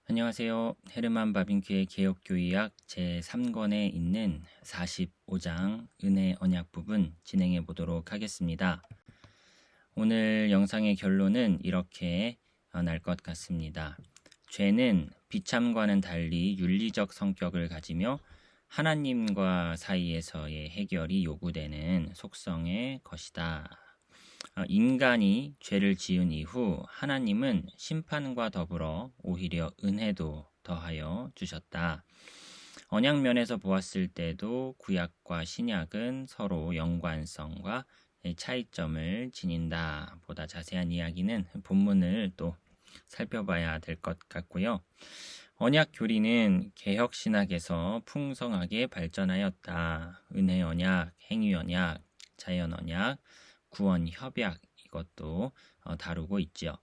안녕하세요. 헤르만 바빙크의 개혁교의학 제3권에 있는 45장 은혜 언약 부분 진행해 보도록 하겠습니다. 오늘 영상의 결론은 이렇게 날 것 같습니다. 죄는 비참과는 달리 윤리적 성격을 가지며 하나님과 사이에서의 해결이 요구되는 속성의 것이다. 인간이 죄를 지은 이후 하나님은 심판과 더불어 오히려 은혜도 더하여 주셨다. 언약면에서 보았을 때도 구약과 신약은 서로 연관성과 차이점을 지닌다. 보다 자세한 이야기는 본문을 또 살펴봐야 될 것 같고요. 언약 교리는 개혁 신학에서 풍성하게 발전하였다. 은혜 언약, 행위 언약, 자연 언약, 구원 협약 이것도 다루고 있죠.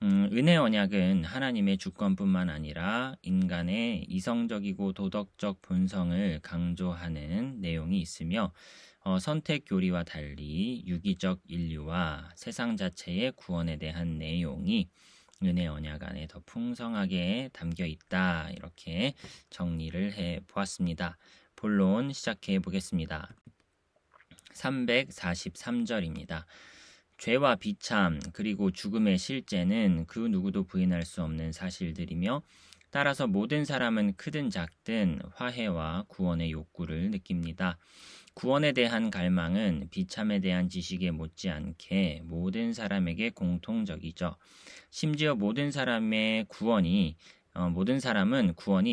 은혜 언약은 하나님의 주권뿐만 아니라 인간의 이성적이고 도덕적 본성을 강조하는 내용이 있으며 선택 교리와 달리 유기적 인류와 세상 자체의 구원에 대한 내용이 은혜 언약 안에 더 풍성하게 담겨 있다. 이렇게 정리를 해 보았습니다. 본론 시작해 보겠습니다. 343절입니다. 죄와 비참 그리고 죽음의 실제는 그 누구도 부인할 수 없는 사실들이며 따라서 모든 사람은 크든 작든 화해와 구원의 욕구를 느낍니다. 구원에 대한 갈망은 비참에 대한 지식에 못지않게 모든 사람에게 공통적이죠. 심지어 모든 사람은 구원이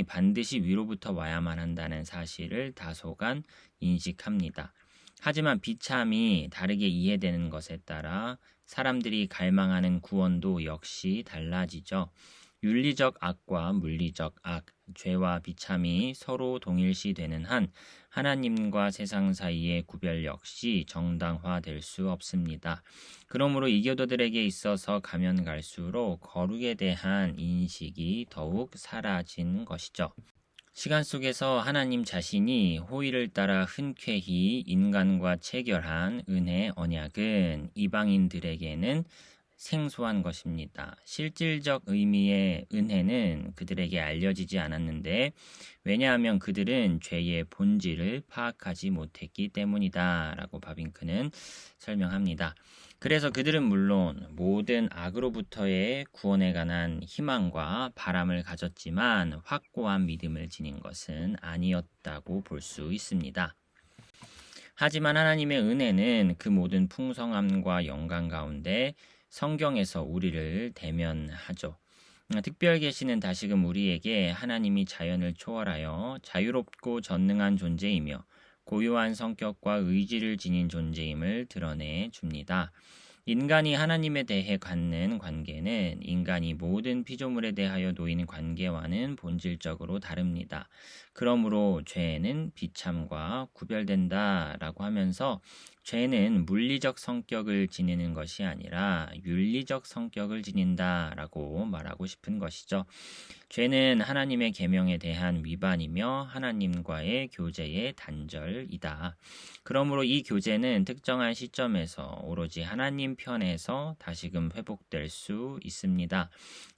반드시 위로부터 와야만 한다는 사실을 다소간 인식합니다. 하지만 비참이 다르게 이해되는 것에 따라 사람들이 갈망하는 구원도 역시 달라지죠. 윤리적 악과 물리적 악, 죄와 비참이 서로 동일시되는 한 하나님과 세상 사이의 구별 역시 정당화될 수 없습니다. 그러므로 이교도들에게 있어서 가면 갈수록 거룩에 대한 인식이 더욱 사라진 것이죠. 시간 속에서 하나님 자신이 호의를 따라 흔쾌히 인간과 체결한 은혜 언약은 이방인들에게는 생소한 것입니다. 실질적 의미의 은혜는 그들에게 알려지지 않았는데 왜냐하면 그들은 죄의 본질을 파악하지 못했기 때문이다 라고 바빙크는 설명합니다. 그래서 그들은 물론 모든 악으로부터의 구원에 관한 희망과 바람을 가졌지만 확고한 믿음을 지닌 것은 아니었다고 볼 수 있습니다. 하지만 하나님의 은혜는 그 모든 풍성함과 영광 가운데 성경에서 우리를 대면하죠. 특별 계시는 다시금 우리에게 하나님이 자연을 초월하여 자유롭고 전능한 존재이며 고유한 성격과 의지를 지닌 존재임을 드러내 줍니다. 인간이 하나님에 대해 갖는 관계는 인간이 모든 피조물에 대하여 놓인 관계와는 본질적으로 다릅니다. 그러므로 죄는 비참과 구별된다라고 하면서 죄는 물리적 성격을 지니는 것이 아니라 윤리적 성격을 지닌다라고 말하고 싶은 것이죠. 죄는 하나님의 계명에 대한 위반이며 하나님과의 교제의 단절이다. 그러므로 이 교제는 특정한 시점에서 오로지 하나님 편에서 다시금 회복될 수 있습니다.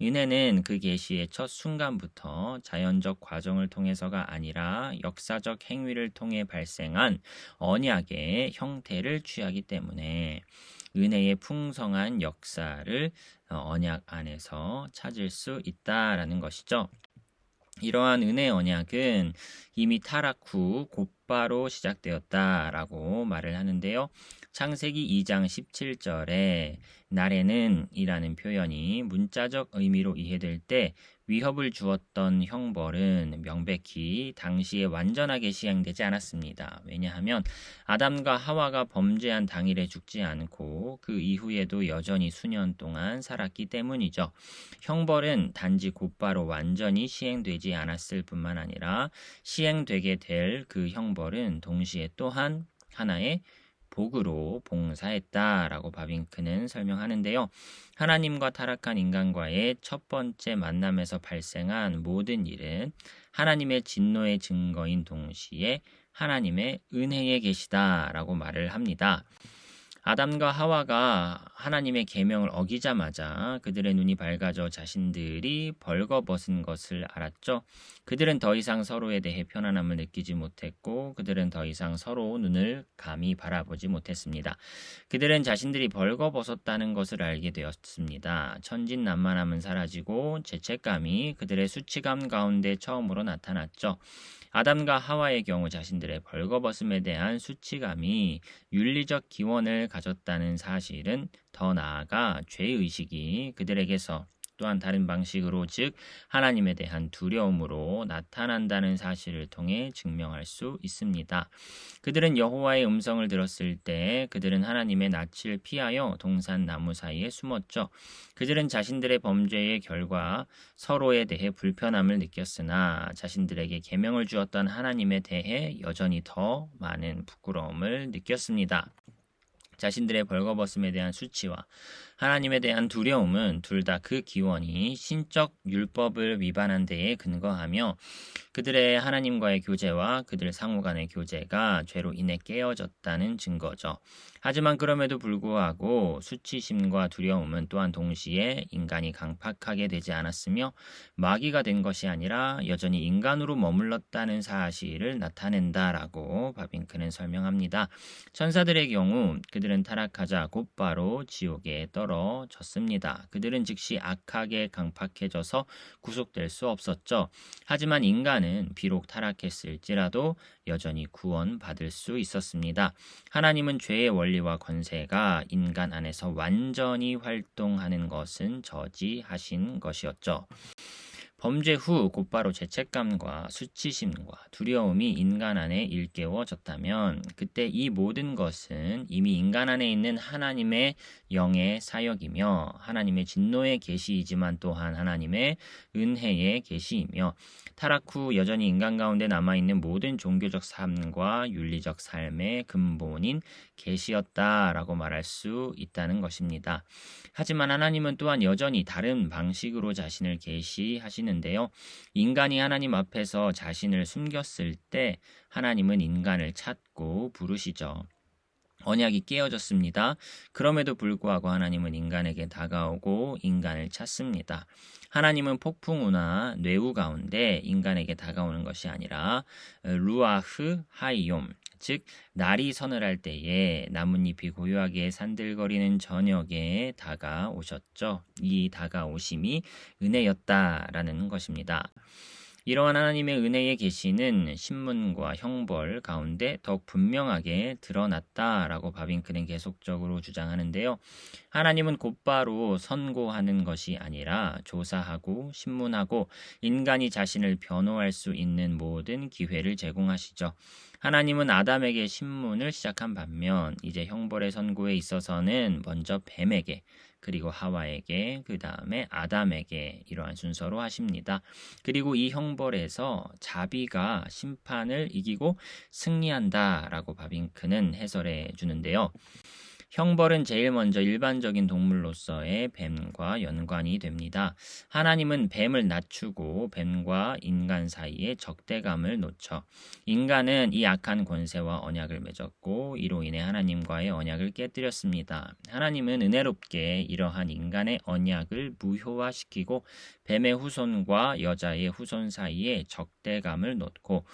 은혜는 그 계시의 첫 순간부터 자연적 과정을 통해서가 아니라 역사적 행위를 통해 발생한 언약의 형태를 취하기 때문에 은혜의 풍성한 역사를 언약 안에서 찾을 수 있다라는 것이죠. 이러한 은혜 언약은 이미 타락 후 곧바로 시작되었다라고 말을 하는데요. 창세기 2장 17절에 날에는 이라는 표현이 문자적 의미로 이해될 때 위협을 주었던 형벌은 명백히 당시에 완전하게 시행되지 않았습니다. 왜냐하면 아담과 하와가 범죄한 당일에 죽지 않고 그 이후에도 여전히 수년 동안 살았기 때문이죠. 형벌은 단지 곧바로 완전히 시행되지 않았을 뿐만 아니라 시행되게 될 그 형벌은 동시에 또한 하나의 복으로 봉사했다라고 바빙크는 설명하는데요. 하나님과 타락한 인간과의 첫 번째 만남에서 발생한 모든 일은 하나님의 진노의 증거인 동시에 하나님의 은혜에 계시다라고 말을 합니다. 아담과 하와가 하나님의 계명을 어기자마자 그들의 눈이 밝아져 자신들이 벌거벗은 것을 알았죠. 그들은 더 이상 서로에 대해 편안함을 느끼지 못했고 그들은 더 이상 서로 눈을 감히 바라보지 못했습니다. 그들은 자신들이 벌거벗었다는 것을 알게 되었습니다. 천진난만함은 사라지고 죄책감이 그들의 수치감 가운데 처음으로 나타났죠. 아담과 하와의 경우 자신들의 벌거벗음에 대한 수치감이 윤리적 기원을 가졌다는 사실은 더 나아가 죄의식이 그들에게서 또한 다른 방식으로 즉 하나님에 대한 두려움으로 나타난다는 사실을 통해 증명할 수 있습니다. 그들은 여호와의 음성을 들었을 때 그들은 하나님의 낯을 피하여 동산 나무 사이에 숨었죠. 그들은 자신들의 범죄의 결과 서로에 대해 불편함을 느꼈으나 자신들에게 계명을 주었던 하나님에 대해 여전히 더 많은 부끄러움을 느꼈습니다. 자신들의 벌거벗음에 대한 수치와 하나님에 대한 두려움은 둘 다 그 기원이 신적 율법을 위반한 데에 근거하며 그들의 하나님과의 교제와 그들 상호 간의 교제가 죄로 인해 깨어졌다는 증거죠. 하지만 그럼에도 불구하고 수치심과 두려움은 또한 동시에 인간이 강팍하게 되지 않았으며 마귀가 된 것이 아니라 여전히 인간으로 머물렀다는 사실을 나타낸다라고 바빙크는 설명합니다. 천사들의 경우 그들은 타락하자 곧바로 지옥에 떨어졌습니다. 그들은 즉시 악하게 강팍해져서 구속될 수 없었죠. 하지만 인간은 비록 타락했을지라도 여전히 구원받을 수 있었습니다. 하나님은 죄의 원리와 권세가 인간 안에서 완전히 활동하는 것은 저지하신 것이었죠. 범죄 후 곧바로 죄책감과 수치심과 두려움이 인간 안에 일깨워졌다면 그때 이 모든 것은 이미 인간 안에 있는 하나님의 영의 사역이며 하나님의 진노의 계시이지만 또한 하나님의 은혜의 계시이며 타락 후 여전히 인간 가운데 남아있는 모든 종교적 삶과 윤리적 삶의 근본인 계시였다라고 말할 수 있다는 것입니다. 하지만 하나님은 또한 여전히 다른 방식으로 자신을 계시하시는데요. 인간이 하나님 앞에서 자신을 숨겼을 때 하나님은 인간을 찾고 부르시죠. 언약이 깨어졌습니다. 그럼에도 불구하고 하나님은 인간에게 다가오고 인간을 찾습니다. 하나님은 폭풍우나 뇌우 가운데 인간에게 다가오는 것이 아니라 루아흐 하이욤 즉 날이 서늘할 때에 나뭇잎이 고요하게 산들거리는 저녁에 다가오셨죠. 이 다가오심이 은혜였다라는 것입니다. 이러한 하나님의 은혜의 계시는 신문과 형벌 가운데 더욱 분명하게 드러났다라고 바빙크는 계속적으로 주장하는데요. 하나님은 곧바로 선고하는 것이 아니라 조사하고 신문하고 인간이 자신을 변호할 수 있는 모든 기회를 제공하시죠. 하나님은 아담에게 신문을 시작한 반면 이제 형벌의 선고에 있어서는 먼저 뱀에게 그리고 하와에게 그 다음에 아담에게 이러한 순서로 하십니다. 그리고 이 형벌에서 자비가 심판을 이기고 승리한다라고 바빙크는 해설해 주는데요. 형벌은 제일 먼저 일반적인 동물로서의 뱀과 연관이 됩니다. 하나님은 뱀을 낮추고 뱀과 인간 사이에 적대감을 놓쳐 인간은 이 악한 권세와 언약을 맺었고 이로 인해 하나님과의 언약을 깨뜨렸습니다. 하나님은 은혜롭게 이러한 인간의 언약을 무효화시키고 뱀의 후손과 여자의 후손 사이에 적대감을 놓고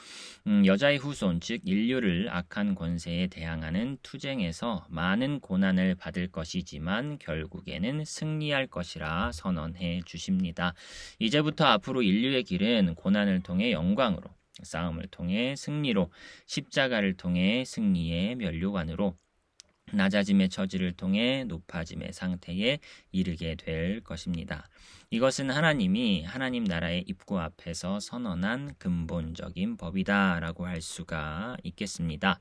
여자의 후손 즉 인류를 악한 권세에 대항하는 투쟁에서 많은 고난을 받을 것이지만 결국에는 승리할 것이라 선언해 주십니다. 이제부터 앞으로 인류의 길은 고난을 통해 영광으로 싸움을 통해 승리로 십자가를 통해 승리의 면류관으로 낮아짐의 처지를 통해 높아짐의 상태에 이르게 될 것입니다. 이것은 하나님이 하나님 나라의 입구 앞에서 선언한 근본적인 법이다라고 할 수가 있겠습니다.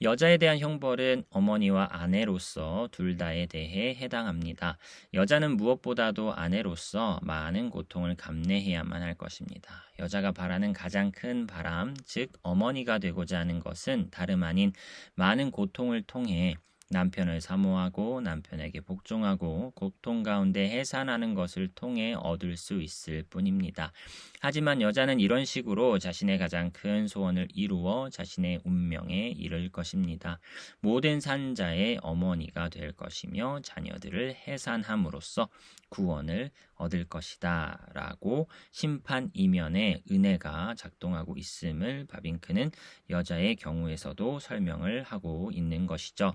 여자에 대한 형벌은 어머니와 아내로서 둘 다에 대해 해당합니다. 여자는 무엇보다도 아내로서 많은 고통을 감내해야만 할 것입니다. 여자가 바라는 가장 큰 바람, 즉 어머니가 되고자 하는 것은 다름 아닌 많은 고통을 통해 남편을 사모하고 남편에게 복종하고 고통 가운데 해산하는 것을 통해 얻을 수 있을 뿐입니다. 하지만 여자는 이런 식으로 자신의 가장 큰 소원을 이루어 자신의 운명에 이를 것입니다. 모든 산자의 어머니가 될 것이며 자녀들을 해산함으로써 구원을 얻을 것이다 라고 심판 이면에 은혜가 작동하고 있음을 바빙크는 여자의 경우에서도 설명을 하고 있는 것이죠.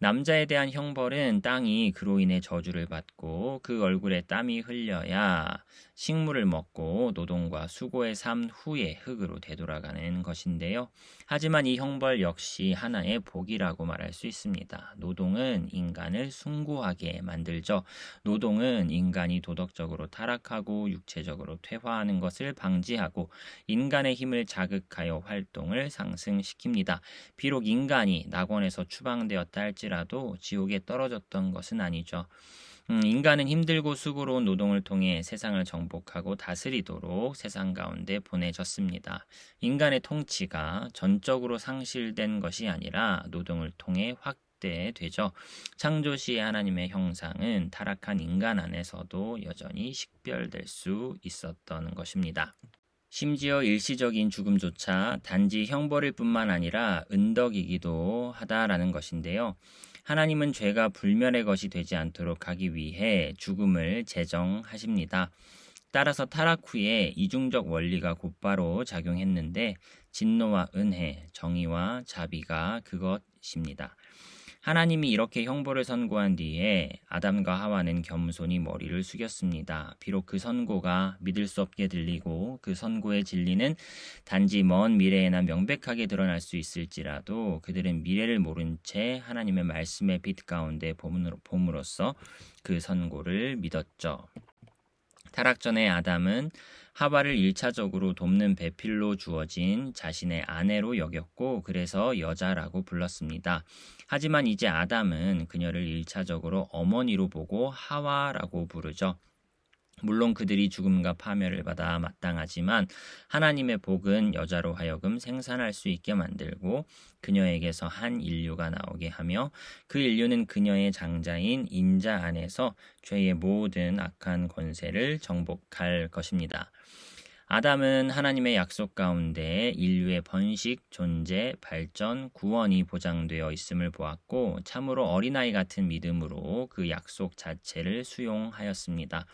남자에 대한 형벌은 땅이 그로 인해 저주를 받고 그 얼굴에 땀이 흘려야 식물을 먹고 노동과 수고의 삶 후에 흙으로 되돌아가는 것인데요. 하지만 이 형벌 역시 하나의 복이라고 말할 수 있습니다. 노동은 인간을 숭고하게 만들죠. 노동은 인간이 도덕적으로 타락하고 육체적으로 퇴화하는 것을 방지하고 인간의 힘을 자극하여 활동을 상승시킵니다. 비록 인간이 낙원에서 추방되었다 할지라도 지옥에 떨어졌던 것은 아니죠. 인간은 힘들고 수고로운 노동을 통해 세상을 정복하고 다스리도록 세상 가운데 보내졌습니다. 인간의 통치가 전적으로 상실된 것이 아니라 노동을 통해 확대되죠. 창조 시의 하나님의 형상은 타락한 인간 안에서도 여전히 식별될 수 있었던 것입니다. 심지어 일시적인 죽음조차 단지 형벌일 뿐만 아니라 은덕이기도 하다라는 것인데요. 하나님은 죄가 불멸의 것이 되지 않도록 하기 위해 죽음을 제정하십니다. 따라서 타락 후에 이중적 원리가 곧바로 작용했는데 진노와 은혜, 정의와 자비가 그것입니다. 하나님이 이렇게 형벌을 선고한 뒤에 아담과 하와는 겸손히 머리를 숙였습니다. 비록 그 선고가 믿을 수 없게 들리고 그 선고의 진리는 단지 먼 미래에나 명백하게 드러날 수 있을지라도 그들은 미래를 모른 채 하나님의 말씀의 빛 가운데 봄으로써 그 선고를 믿었죠. 타락 전에 아담은 하와를 1차적으로 돕는 배필로 주어진 자신의 아내로 여겼고 그래서 여자라고 불렀습니다. 하지만 이제 아담은 그녀를 1차적으로 어머니로 보고 하와라고 부르죠. 물론 그들이 죽음과 파멸을 받아 마땅하지만 하나님의 복은 여자로 하여금 생산할 수 있게 만들고 그녀에게서 한 인류가 나오게 하며 그 인류는 그녀의 장자인 인자 안에서 죄의 모든 악한 권세를 정복할 것입니다. 아담은 하나님의 약속 가운데 인류의 번식, 존재, 발전, 구원이 보장되어 있음을 보았고 참으로 어린아이 같은 믿음으로 그 약속 자체를 수용하였습니다.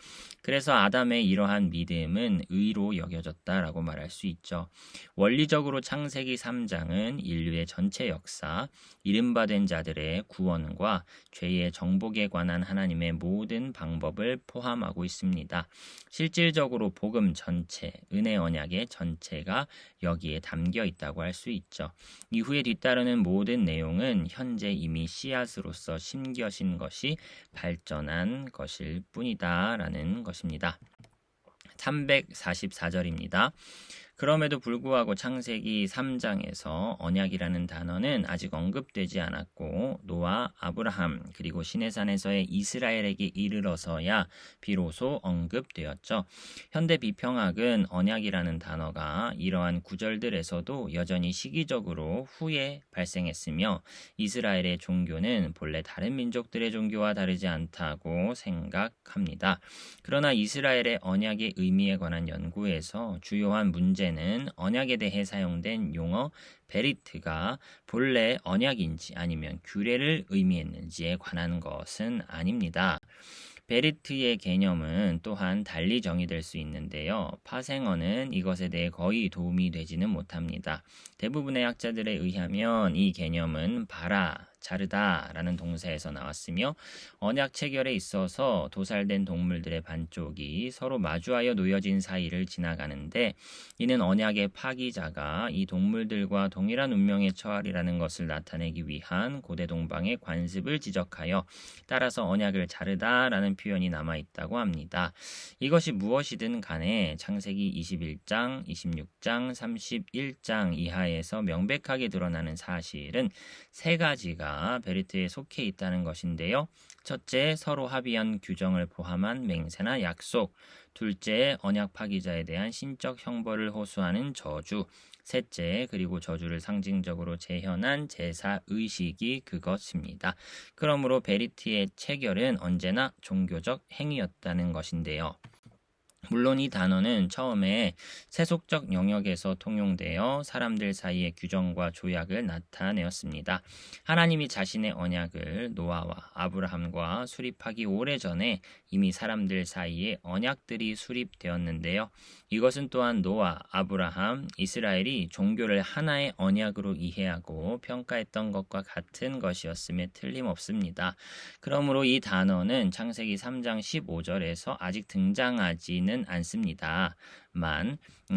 그래서 아담의 이러한 믿음은 의로 여겨졌다라고 말할 수 있죠. 원리적으로 창세기 3장은 인류의 전체 역사, 이름받은 자들의 구원과 죄의 정복에 관한 하나님의 모든 방법을 포함하고 있습니다. 실질적으로 복음 전체, 은혜 언약의 전체가 여기에 담겨 있다고 할 수 있죠. 이후에 뒤따르는 모든 내용은 현재 이미 씨앗으로서 심겨진 것이 발전한 것일 뿐이다 라는 것입니다. 344절입니다. 그럼에도 불구하고 창세기 3장에서 언약이라는 단어는 아직 언급되지 않았고 노아, 아브라함 그리고 시내산에서의 이스라엘에게 이르러서야 비로소 언급되었죠. 현대 비평학은 언약이라는 단어가 이러한 구절들에서도 여전히 시기적으로 후에 발생했으며 이스라엘의 종교는 본래 다른 민족들의 종교와 다르지 않다고 생각합니다. 그러나 이스라엘의 언약의 의미에 관한 연구에서 주요한 문제는 언약에 대해 사용된 용어 베리트가 본래 언약인지 아니면 규례를 의미했는지에 관한 것은 아닙니다. 베리트의 개념은 또한 달리 정의될 수 있는데요. 파생어는 이것에 대해 거의 도움이 되지는 못합니다. 대부분의 학자들에 의하면 이 개념은 바라, 자르다 라는 동사에서 나왔으며 언약 체결에 있어서 도살된 동물들의 반쪽이 서로 마주하여 놓여진 사이를 지나가는데 이는 언약의 파기자가 이 동물들과 동일한 운명에 처하리라는 것을 나타내기 위한 고대 동방의 관습을 지적하여 따라서 언약을 자르다 라는 표현이 남아있다고 합니다. 이것이 무엇이든 간에 창세기 21장, 26장, 31장 이하에서 명백하게 드러나는 사실은 세 가지가 가지가 베리트에 속해 있다는 것인데요. 첫째, 서로 합의한 규정을 포함한 맹세나 약속. 둘째, 언약 파기자에 대한 신적 형벌을 호소하는 저주. 셋째, 그리고 저주를 상징적으로 재현한 제사 의식이 그것입니다. 그러므로 베리트의 체결은 언제나 종교적 행위였다는 것인데요. 물론 이 단어는 처음에 세속적 영역에서 통용되어 사람들 사이의 규정과 조약을 나타내었습니다. 하나님이 자신의 언약을 노아와 아브라함과 수립하기 오래전에 이미 사람들 사이에 언약들이 수립되었는데요. 이것은 또한 노아, 아브라함, 이스라엘이 종교를 하나의 언약으로 이해하고 평가했던 것과 같은 것이었음에 틀림없습니다. 그러므로 이 단어는 창세기 3장 15절에서 아직 등장하지는 않습니다.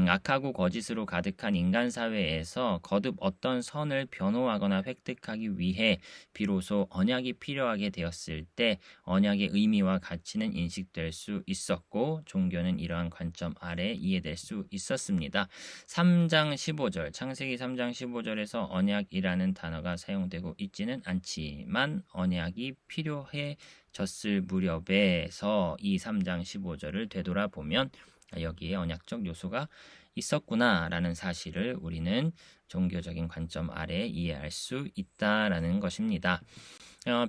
악하고 거짓으로 가득한 인간 사회에서 거듭 어떤 선을 변호하거나 획득하기 위해 비로소 언약이 필요하게 되었을 때 언약의 의미와 가치는 인식될 수 있었고 종교는 이러한 관점 아래 이해될 수 있었습니다. 3장 15절, 창세기 3장 15절에서 언약이라는 단어가 사용되고 있지는 않지만 언약이 필요해졌을 무렵에서 이 3장 15절을 되돌아보면 여기에 언약적 요소가 있었구나라는 사실을 우리는 종교적인 관점 아래 이해할 수 있다라는 것입니다.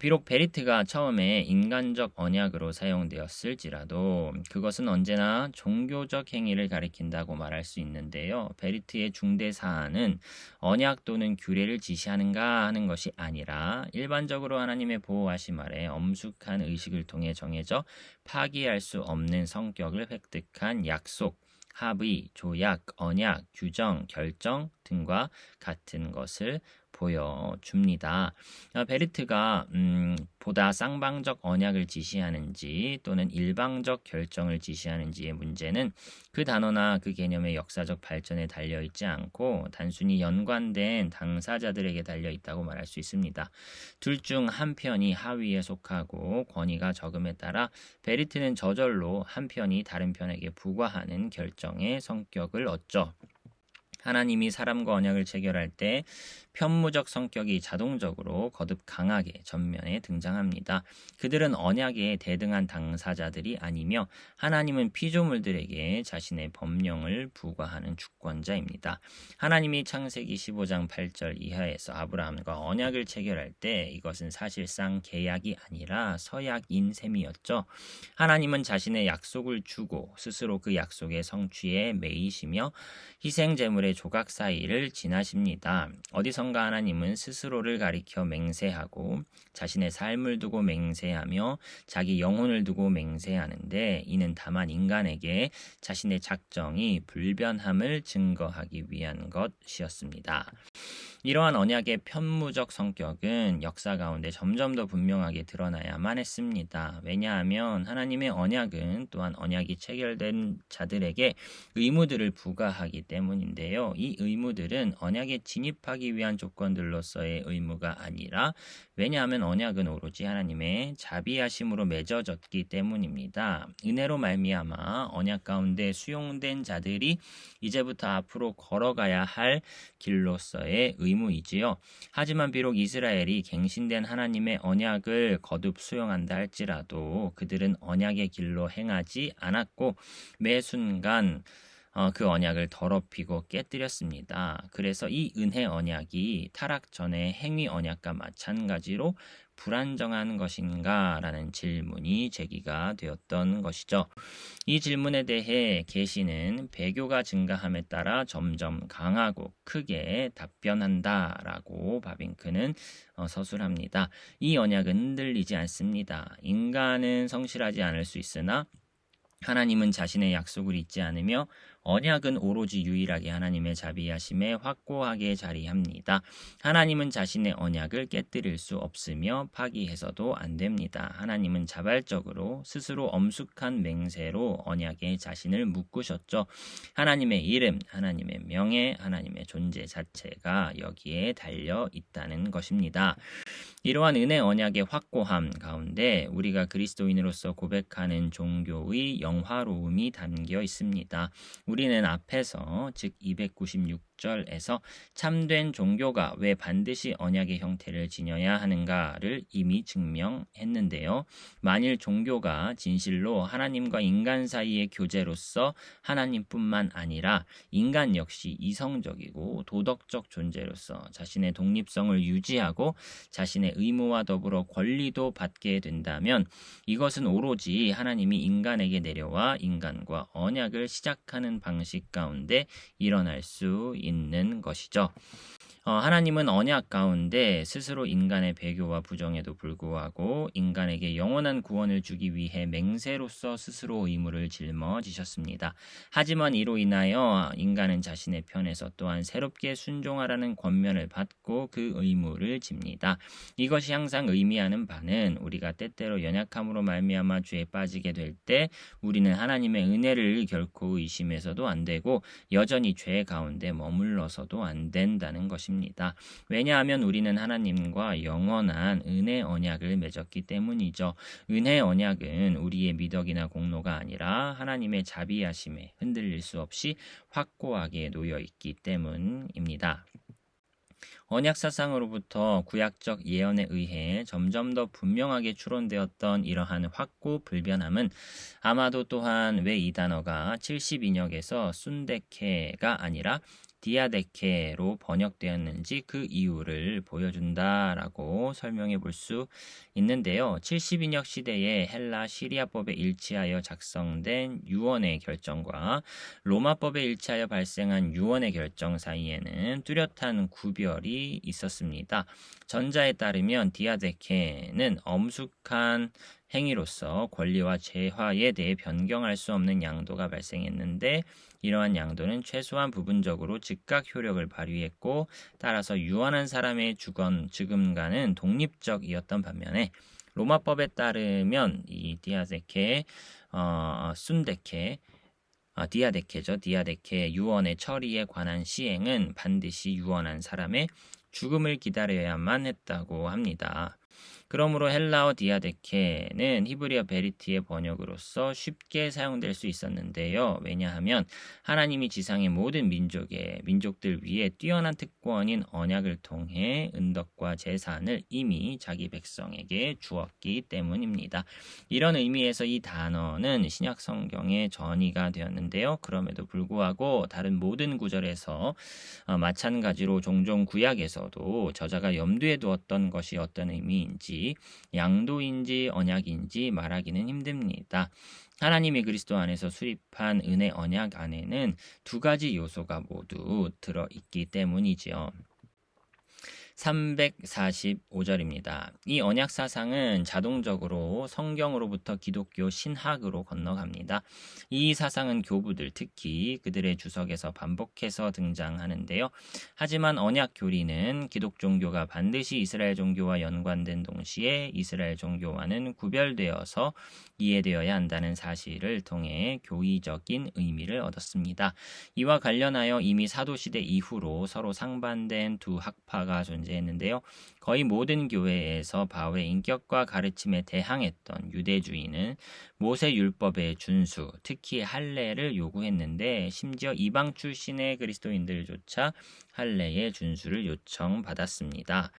비록 베리트가 처음에 인간적 언약으로 사용되었을지라도 그것은 언제나 종교적 행위를 가리킨다고 말할 수 있는데요. 베리트의 중대 사안은 언약 또는 규례를 지시하는가 하는 것이 아니라 일반적으로 하나님의 보호하심 아래 엄숙한 의식을 통해 정해져 파기할 수 없는 성격을 획득한 약속, 합의, 조약, 언약, 규정, 결정 등과 같은 것을 보여줍니다. 베리트가 보다 쌍방적 언약을 지시하는지 또는 일방적 결정을 지시하는지의 문제는 그 단어나 그 개념의 역사적 발전에 달려있지 않고 단순히 연관된 당사자들에게 달려있다고 말할 수 있습니다. 둘 중 한 편이 하위에 속하고 권위가 적음에 따라 베리트는 저절로 한 편이 다른 편에게 부과하는 결정의 성격을 얻죠. 하나님이 사람과 언약을 체결할 때 편무적 성격이 자동적으로 거듭 강하게 전면에 등장합니다. 그들은 언약에 대등한 당사자들이 아니며 하나님은 피조물들에게 자신의 법령을 부과하는 주권자입니다. 하나님이 창세기 15장 8절 이하에서 아브라함과 언약을 체결할 때 이것은 사실상 계약이 아니라 서약인 셈이었죠. 하나님은 자신의 약속을 주고 스스로 그 약속의 성취에 매이시며 희생 제물의 조각 사이를 지나십니다. 어디선가 하나님은 스스로를 가리켜 맹세하고 자신의 삶을 두고 맹세하며 자기 영혼을 두고 맹세하는데 이는 다만 인간에게 자신의 작정이 불변함을 증거하기 위한 것이었습니다. 이러한 언약의 편무적 성격은 역사 가운데 점점 더 분명하게 드러나야만 했습니다. 왜냐하면 하나님의 언약은 또한 언약이 체결된 자들에게 의무들을 부과하기 때문인데요. 이 의무들은 언약에 진입하기 위한 조건들로서의 의무가 아니라 왜냐하면 언약은 오로지 하나님의 자비하심으로 맺어졌기 때문입니다. 은혜로 말미암아 언약 가운데 수용된 자들이 이제부터 앞으로 걸어가야 할 길로서의 의무이지요. 하지만 비록 이스라엘이 갱신된 하나님의 언약을 거듭 수용한다 할지라도 그들은 언약의 길로 행하지 않았고 매 순간 그 언약을 더럽히고 깨뜨렸습니다. 그래서 이 은혜 언약이 타락 전의 행위 언약과 마찬가지로 불안정한 것인가? 라는 질문이 제기가 되었던 것이죠. 이 질문에 대해 계시는 배교가 증가함에 따라 점점 강하고 크게 답변한다라고 바빙크는 서술합니다. 이 언약은 흔들리지 않습니다. 인간은 성실하지 않을 수 있으나 하나님은 자신의 약속을 잊지 않으며 언약은 오로지 유일하게 하나님의 자비하심에 확고하게 자리합니다. 하나님은 자신의 언약을 깨뜨릴 수 없으며 파기해서도 안 됩니다. 하나님은 자발적으로 스스로 엄숙한 맹세로 언약에 자신을 묶으셨죠. 하나님의 이름, 하나님의 명예, 하나님의 존재 자체가 여기에 달려 있다는 것입니다. 이러한 은혜 언약의 확고함 가운데 우리가 그리스도인으로서 고백하는 종교의 영화로움이 담겨 있습니다. 우리는 앞에서 즉 296 16절에서 참된 종교가 왜 반드시 언약의 형태를 지녀야 하는가를 이미 증명했는데요. 만일 종교가 진실로 하나님과 인간 사이의 교제로서 하나님뿐만 아니라 인간 역시 이성적이고 도덕적 존재로서 자신의 독립성을 유지하고 자신의 의무와 더불어 권리도 받게 된다면 이것은 오로지 하나님이 인간에게 내려와 인간과 언약을 시작하는 방식 가운데 일어날 수 있는 것이죠. 하나님은 언약 가운데 스스로 인간의 배교와 부정에도 불구하고 인간에게 영원한 구원을 주기 위해 맹세로서 스스로 의무를 짊어지셨습니다. 하지만 이로 인하여 인간은 자신의 편에서 또한 새롭게 순종하라는 권면을 받고 그 의무를 집니다. 이것이 항상 의미하는 바는 우리가 때때로 연약함으로 말미암아 죄에 빠지게 될 때 우리는 하나님의 은혜를 결코 의심해서도 안 되고 여전히 죄 가운데 머물러서도 안 된다는 것입니다. 왜냐하면 우리는 하나님과 영원한 은혜 언약을 맺었기 때문이죠. 은혜 언약은 우리의 미덕이나 공로가 아니라 하나님의 자비하심에 흔들릴 수 없이 확고하게 놓여 있기 때문입니다. 언약 사상으로부터 구약적 예언에 의해 점점 더 분명하게 추론되었던 이러한 확고 불변함은 아마도 또한 왜 이 단어가 70인역에서 순데케가 아니라 디아데케로 번역되었는지 그 이유를 보여준다라고 설명해 볼 수 있는데요. 70인역 시대의 헬라 시리아법에 일치하여 작성된 유언의 결정과 로마법에 일치하여 발생한 유언의 결정 사이에는 뚜렷한 구별이 있었습니다. 전자에 따르면 디아데케는 엄숙한 행위로서 권리와 재화에 대해 변경할 수 없는 양도가 발생했는데 이러한 양도는 최소한 부분적으로 즉각 효력을 발휘했고 따라서 유언한 사람의 죽음과는 독립적이었던 반면에 로마법에 따르면 이 디아데케, 순데케, 디아데케죠. 디아데케 유언의 처리에 관한 시행은 반드시 유언한 사람의 죽음을 기다려야만 했다고 합니다. 그러므로 헬라어 디아데케는 히브리어 베리티의 번역으로서 쉽게 사용될 수 있었는데요. 왜냐하면 하나님이 지상의 모든 민족들 위에 뛰어난 특권인 언약을 통해 은덕과 재산을 이미 자기 백성에게 주었기 때문입니다. 이런 의미에서 이 단어는 신약 성경의 전이가 되었는데요. 그럼에도 불구하고 다른 모든 구절에서 마찬가지로 종종 구약에서도 저자가 염두에 두었던 것이 어떤 의미인지 양도인지 언약인지 말하기는 힘듭니다. 하나님이 그리스도 안에서 수립한 은혜 언약 안에는 두 가지 요소가 모두 들어있기 때문이지요. 345절입니다. 이 언약 사상은 자동적으로 성경으로부터 기독교 신학으로 건너갑니다. 이 사상은 교부들, 특히 그들의 주석에서 반복해서 등장하는데요. 하지만 언약 교리는 기독 종교가 반드시 이스라엘 종교와 연관된 동시에 이스라엘 종교와는 구별되어서 이해되어야 한다는 사실을 통해 교의적인 의미를 얻었습니다. 이와 관련하여 이미 사도시대 이후로 서로 상반된 두 학파가 존재했는데요. 거의 모든 교회에서 바울의 인격과 가르침에 대항했던 유대주의는 모세 율법의 준수, 특히 할례를 요구했는데 심지어 이방 출신의 그리스도인들조차 할례의 준수를 요청받았습니다.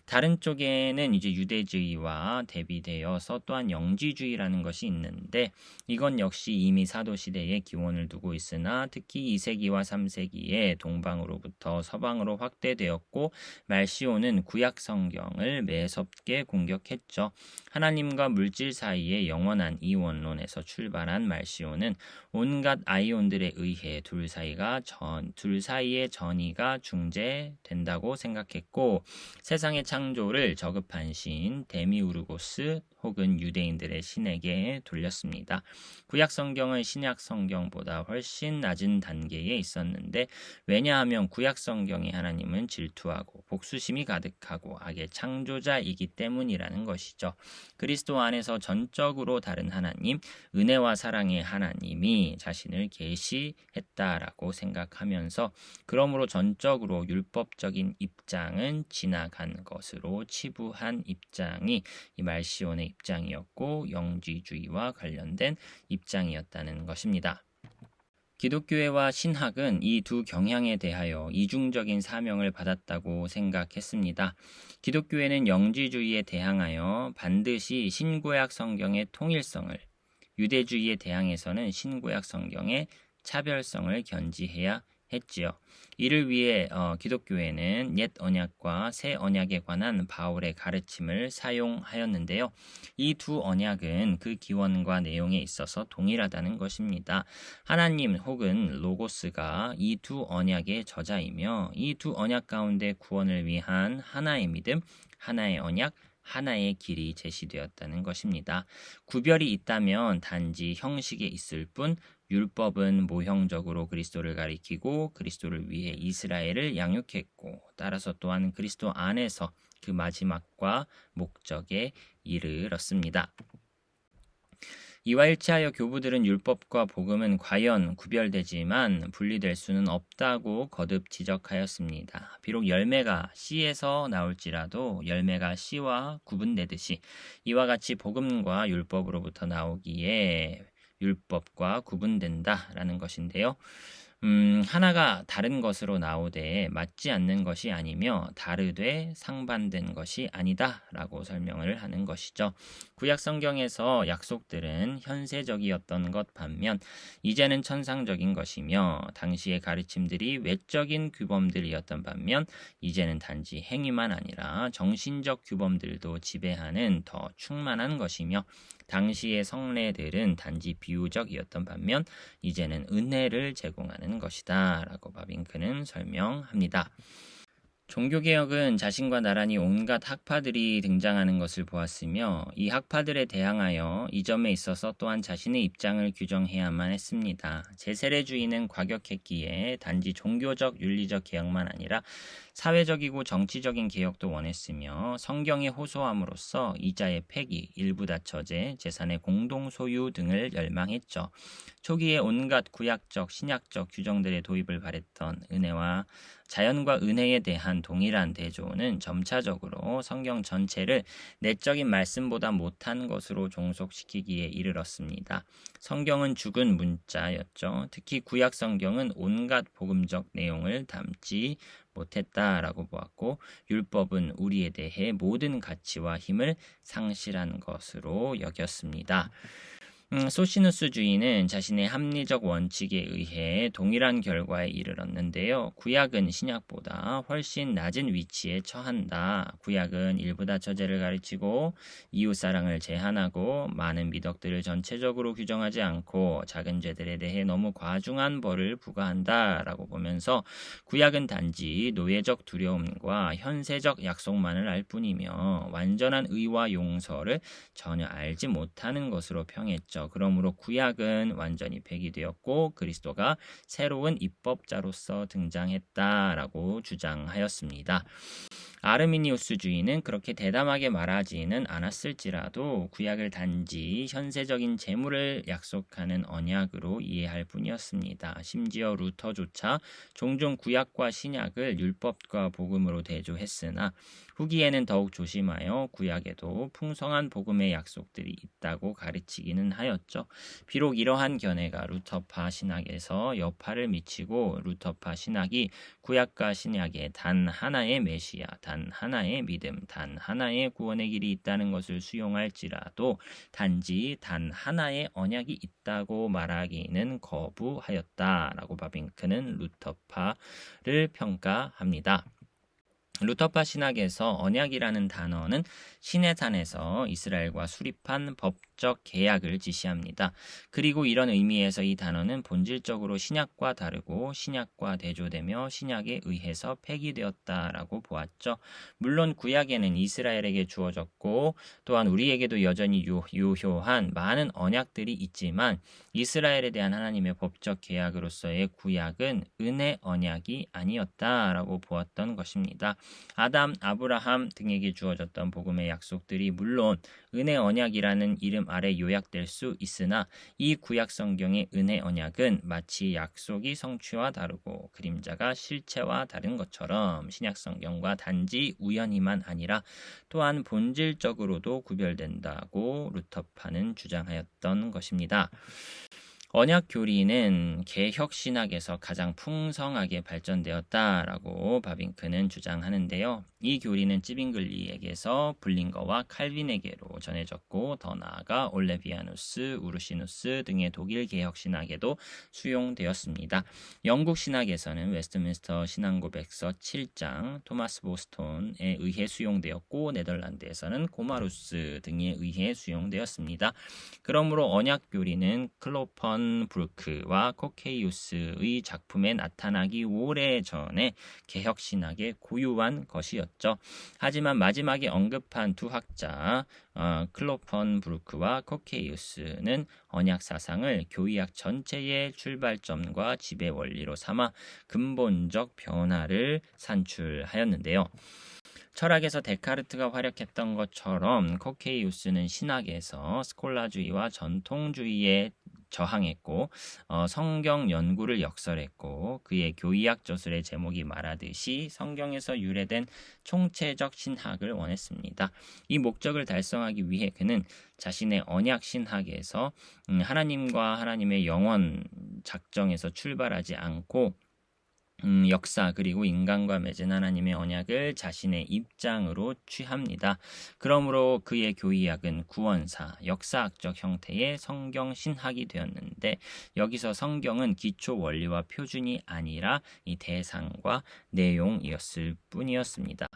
다른 쪽에는 이제 유대주의와 대비되어서 또한 영지주의라는 것이 있는데 이건 역시 이미 사도시대에 기원을 두고 있으나 특히 2세기와 3세기에 동방으로부터 서방으로 확대되었고 말시오는 구약 성경을 매섭게 공격했죠. 하나님과 물질 사이의 영원한 이원론에서 출발한 말시오는 온갖 아이온들에 의해 둘 사이의 전이가 중재된다고 생각했고 세상의 창조를 저급한 신 데미우르고스 혹은 유대인들의 신에게 돌렸습니다. 구약 성경은 신약 성경보다 훨씬 낮은 단계에 있었는데 왜냐하면 구약 성경의 하나님은 질투하고 복수심이 가득하고 악의 창조자이기 때문이라는 것이죠. 그리스도 안에서 전적으로 다른 하나님, 은혜와 사랑의 하나님이 자신을 계시했다라고 생각하면서 그러므로 전적으로 율법적인 입장은 지나간 것으로 치부한 입장이 이 말시온의 입장이었고 영지주의와 관련된 입장이었다는 것입니다. 기독교회와 신학은 이 두 경향에 대하여 이중적인 사명을 받았다고 생각했습니다. 기독교회는 영지주의에 대항하여 반드시 신구약 성경의 통일성을, 유대주의에 대항해서는 신구약 성경의 차별성을 견지해야 했지요. 이를 위해 기독교회는 옛 언약과 새 언약에 관한 바울의 가르침을 사용하였는데요. 이 두 언약은 그 기원과 내용에 있어서 동일하다는 것입니다. 하나님 혹은 로고스가 이 두 언약의 저자이며 이 두 언약 가운데 구원을 위한 하나의 믿음, 하나의 언약, 하나의 길이 제시되었다는 것입니다. 구별이 있다면 단지 형식에 있을 뿐 율법은 모형적으로 그리스도를 가리키고 그리스도를 위해 이스라엘을 양육했고 따라서 또한 그리스도 안에서 그 마지막과 목적에 이르렀습니다. 이와 일치하여 교부들은 율법과 복음은 과연 구별되지만 분리될 수는 없다고 거듭 지적하였습니다. 비록 열매가 씨에서 나올지라도 열매가 씨와 구분되듯이 이와 같이 복음과 율법으로부터 나오기에 율법과 구분된다라는 것인데요. 하나가 다른 것으로 나오되 맞지 않는 것이 아니며 다르되 상반된 것이 아니다라고 설명을 하는 것이죠. 구약 성경에서 약속들은 현세적이었던 것 반면 이제는 천상적인 것이며 당시의 가르침들이 외적인 규범들이었던 반면 이제는 단지 행위만 아니라 정신적 규범들도 지배하는 더 충만한 것이며 당시의 성례들은 단지 비유적이었던 반면 이제는 은혜를 제공하는 것이다 라고 바빙크는 설명합니다. 종교개혁은 자신과 나란히 온갖 학파들이 등장하는 것을 보았으며 이 학파들에 대항하여 이 점에 있어서 또한 자신의 입장을 규정해야만 했습니다. 제세례주의는 과격했기에 단지 종교적 윤리적 개혁만 아니라 사회적이고 정치적인 개혁도 원했으며 성경에 호소함으로써 이자의 폐기, 일부 다처제, 재산의 공동 소유 등을 열망했죠. 초기에 온갖 구약적, 신약적 규정들의 도입을 바랬던 은혜와 자연과 은혜에 대한 동일한 대조는 점차적으로 성경 전체를 내적인 말씀보다 못한 것으로 종속시키기에 이르렀습니다. 성경은 죽은 문자였죠. 특히 구약 성경은 온갖 복음적 내용을 담지 못했다라고 보았고 율법은 우리에 대해 모든 가치와 힘을 상실한 것으로 여겼습니다. 소시누스주의는 자신의 합리적 원칙에 의해 동일한 결과에 이르렀는데요. 구약은 신약보다 훨씬 낮은 위치에 처한다. 구약은 일부 다처제를 가르치고 이웃사랑을 제한하고 많은 미덕들을 전체적으로 규정하지 않고 작은 죄들에 대해 너무 과중한 벌을 부과한다 라고 보면서 구약은 단지 노예적 두려움과 현세적 약속만을 알 뿐이며 완전한 의와 용서를 전혀 알지 못하는 것으로 평했죠. 그러므로 구약은 완전히 폐기되었고 그리스도가 새로운 입법자로서 등장했다라고 주장하였습니다. 아르미니우스주의는 그렇게 대담하게 말하지는 않았을지라도 구약을 단지 현세적인 재물을 약속하는 언약으로 이해할 뿐이었습니다. 심지어 루터조차 종종 구약과 신약을 율법과 복음으로 대조했으나 후기에는 더욱 조심하여 구약에도 풍성한 복음의 약속들이 있다고 가르치기는 하였죠. 비록 이러한 견해가 루터파 신학에서 여파를 미치고 루터파 신학이 구약과 신약에 단 하나의 메시아, 단 하나의 믿음, 단 하나의 구원의 길이 있다는 것을 수용할지라도 단지 단 하나의 언약이 있다고 말하기는 거부하였다라고 바빙크는 루터파를 평가합니다. 루터파 신학에서 언약이라는 단어는 시내산에서 이스라엘과 수립한 법적 계약을 지시합니다. 그리고 이런 의미에서 이 단어는 본질적으로 신약과 다르고 신약과 대조되며 신약에 의해서 폐기되었다라고 보았죠. 물론 구약에는 이스라엘에게 주어졌고 또한 우리에게도 여전히 유효한 많은 언약들이 있지만 이스라엘에 대한 하나님의 법적 계약으로서의 구약은 은혜 언약이 아니었다라고 보았던 것입니다. 아담, 아브라함 등에게 주어졌던 복음의 약속들이 물론 은혜 언약이라는 이름 아래 요약될 수 있으나 이 구약 성경의 은혜 언약은 마치 약속이 성취와 다르고 그림자가 실체와 다른 것처럼 신약 성경과 단지 우연히만 아니라 또한 본질적으로도 구별된다고 루터파는 주장하였던 것입니다. 언약 교리는 개혁 신학에서 가장 풍성하게 발전되었다라고 바빙크는 주장하는데요. 이 교리는 찌빙글리에게서 불링거와 칼빈에게로 전해졌고 더 나아가 올레비아누스, 우르시누스 등의 독일 개혁 신학에도 수용되었습니다. 영국 신학에서는 웨스트민스터 신앙고백서 7장 토마스 보스톤에 의해 수용되었고 네덜란드에서는 고마루스 등에 의해 수용되었습니다. 그러므로 언약 교리는 클로펀 브루크와 코케이우스의 작품에 나타나기 오래전에 개혁신학의 고유한 것이었죠. 하지만 마지막에 언급한 두 학자 클로펀 브루크와 코케이우스는 언약 사상을 교의학 전체의 출발점과 지배 원리로 삼아 근본적 변화를 산출하였는데요. 철학에서 데카르트가 활약했던 것처럼 코케이우스는 신학에서 스콜라주의와 전통주의에 저항했고 성경 연구를 역설했고 그의 교의학 저술의 제목이 말하듯이 성경에서 유래된 총체적 신학을 원했습니다. 이 목적을 달성하기 위해 그는 자신의 언약 신학에서 하나님과 하나님의 영원 작정에서 출발하지 않고 역사 그리고 인간과 맺은 하나님의 언약을 자신의 입장으로 취합니다. 그러므로 그의 교의학은 구원사, 역사학적 형태의 성경 신학이 되었는데 여기서 성경은 기초 원리와 표준이 아니라 이 대상과 내용이었을 뿐이었습니다.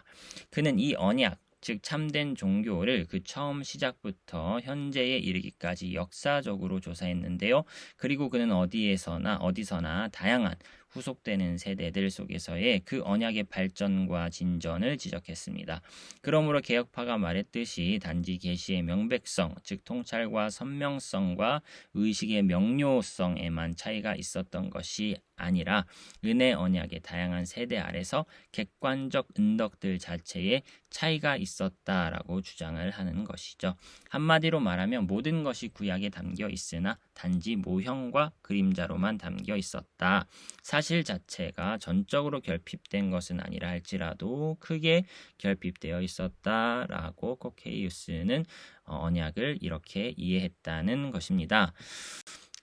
그는 이 언약 즉 참된 종교를 그 처음 시작부터 현재에 이르기까지 역사적으로 조사했는데요. 그리고 그는 어디서나 다양한 후속되는 세대들 속에서의 그 언약의 발전과 진전을 지적했습니다. 그러므로 개혁파가 말했듯이 단지 계시의 명백성, 즉 통찰과 선명성과 의식의 명료성에만 차이가 있었던 것이 아니라 은혜 언약의 다양한 세대 아래서 객관적 은덕들 자체에 차이가 있었다라고 주장을 하는 것이죠. 한마디로 말하면 모든 것이 구약에 담겨 있으나 단지 모형과 그림자로만 담겨 있었다. 사실 자체가 전적으로 결핍된 것은 아니라 할지라도 크게 결핍되어 있었다라고 코케이우스는 언약을 이렇게 이해했다는 것입니다.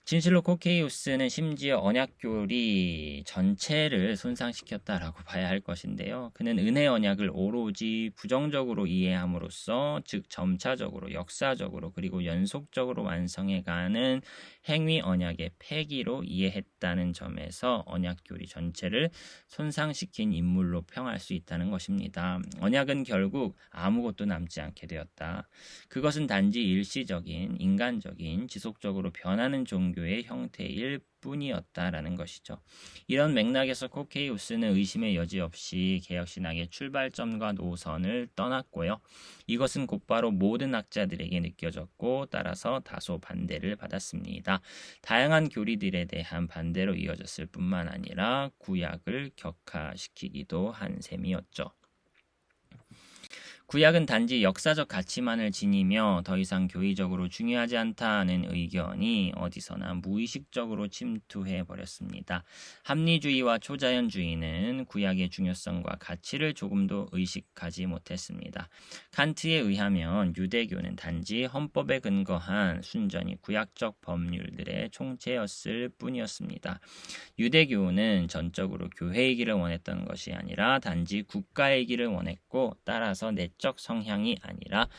진실로 코케이우스는 심지어 언약교리 전체를 손상시켰다라고 봐야 할 것인데요. 그는 은혜 언약을 오로지 부정적으로 이해함으로써 즉 점차적으로 역사적으로 그리고 연속적으로 완성해가는 행위 언약의 폐기로 이해했다는 점에서 언약교리 전체를 손상시킨 인물로 평할 수 있다는 것입니다. 언약은 결국 아무것도 남지 않게 되었다. 그것은 단지 일시적인 인간적인 지속적으로 변하는 종교의 형태일 뿐이었다라는 것이죠. 이런 맥락에서 코케이우스는 의심의 여지 없이 개혁신학의 출발점과 노선을 떠났고요. 이것은 곧바로 모든 학자들에게 느껴졌고 따라서 다소 반대를 받았습니다. 다양한 교리들에 대한 반대로 이어졌을 뿐만 아니라 구약을 격화시키기도 한 셈이었죠. 구약은 단지 역사적 가치만을 지니며 더 이상 교의적으로 중요하지 않다는 의견이 어디서나 무의식적으로 침투해 버렸습니다. 합리주의와 초자연주의는 구약의 중요성과 가치를 조금도 의식하지 못했습니다. 칸트에 의하면 유대교는 단지 헌법에 근거한 순전히 구약적 법률들의 총체였을 뿐이었습니다. 유대교는 전적으로 교회이기를 원했던 것이 아니라 단지 국가이기를 원했고 따라서 내적 성향이 아니라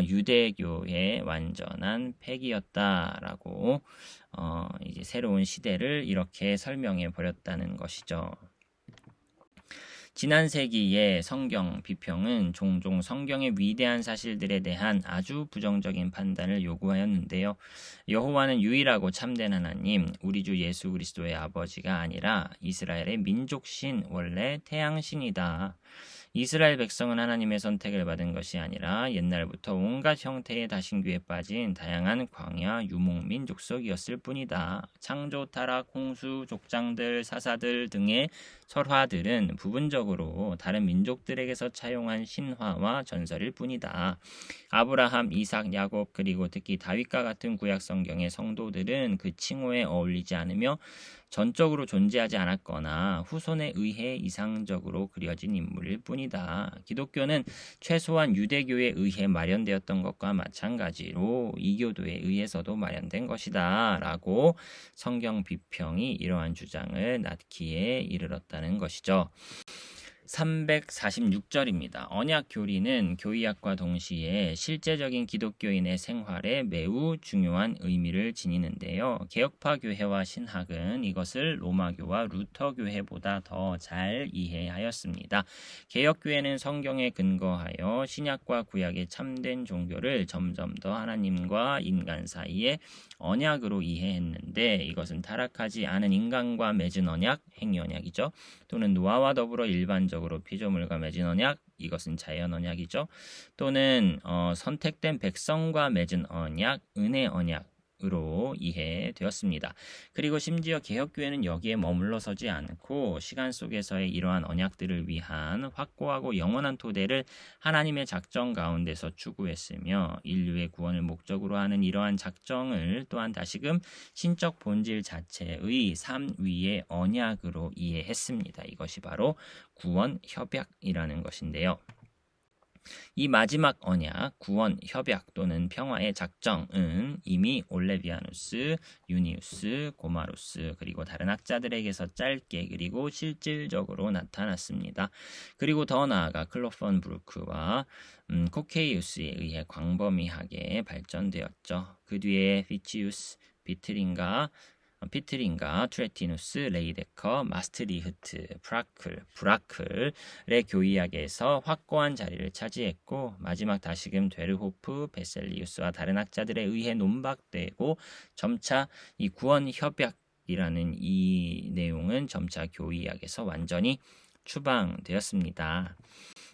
유대교의 완전한 폐기였다라고 이제 새로운 시대를 이렇게 설명해 버렸다는 것이죠. 지난 세기의 성경 비평은 종종 성경의 위대한 사실들에 대한 아주 부정적인 판단을 요구하였는데요. 여호와는 유일하고 참된 하나님, 우리 주 예수 그리스도의 아버지가 아니라 이스라엘의 민족신, 원래 태양신이다. 이스라엘 백성은 하나님의 선택을 받은 것이 아니라 옛날부터 온갖 형태의 다신교에 빠진 다양한 광야 유목민 족속이었을 뿐이다. 창조, 타락, 홍수, 족장들, 사사들 등의 설화들은 부분적으로 다른 민족들에게서 차용한 신화와 전설일 뿐이다. 아브라함, 이삭, 야곱 그리고 특히 다윗과 같은 구약 성경의 성도들은 그 칭호에 어울리지 않으며 전적으로 존재하지 않았거나 후손에 의해 이상적으로 그려진 인물일 뿐이다. 기독교는 최소한 유대교에 의해 마련되었던 것과 마찬가지로 이교도에 의해서도 마련된 것이다 라고 성경 비평이 이러한 주장을 낳기에 이르렀다는 것이죠. 346절입니다. 언약 교리는 교의학과 동시에 실제적인 기독교인의 생활에 매우 중요한 의미를 지니는데요. 개혁파 교회와 신학은 이것을 로마교와 루터 교회보다 더 잘 이해하였습니다. 개혁교회는 성경에 근거하여 신약과 구약의 참된 종교를 점점 더 하나님과 인간 사이에 언약으로 이해했는데 이것은 타락하지 않은 인간과 맺은 언약, 행위 언약이죠. 또는 노아와 더불어 일반적으로 피조물과 맺은 언약, 이것은 자연 언약이죠. 또는 선택된 백성과 맺은 언약, 은혜 언약으로 이해되었습니다. 그리고 심지어 개혁교회는 여기에 머물러서지 않고 시간 속에서의 이러한 언약들을 위한 확고하고 영원한 토대를 하나님의 작정 가운데서 추구했으며 인류의 구원을 목적으로 하는 이러한 작정을 또한 다시금 신적 본질 자체의 삶 위의 언약으로 이해했습니다. 이것이 바로 구원 협약이라는 것인데요. 이 마지막 언약, 구원, 협약 또는 평화의 작정은 이미 올레비아누스, 유니우스, 고마루스 그리고 다른 학자들에게서 짧게 그리고 실질적으로 나타났습니다. 그리고 더 나아가 클로펀 브루크와 코케이우스에 의해 광범위하게 발전되었죠. 그 뒤에 피치우스, 피트린가, 트레티누스, 레이데커, 마스트리흐트, 브라클의 교의학에서 확고한 자리를 차지했고 마지막 다시금 데르호프, 베셀리우스와 다른 학자들에 의해 논박되고 점차 이 구원 협약이라는 이 내용은 점차 교의학에서 완전히 추방되었습니다.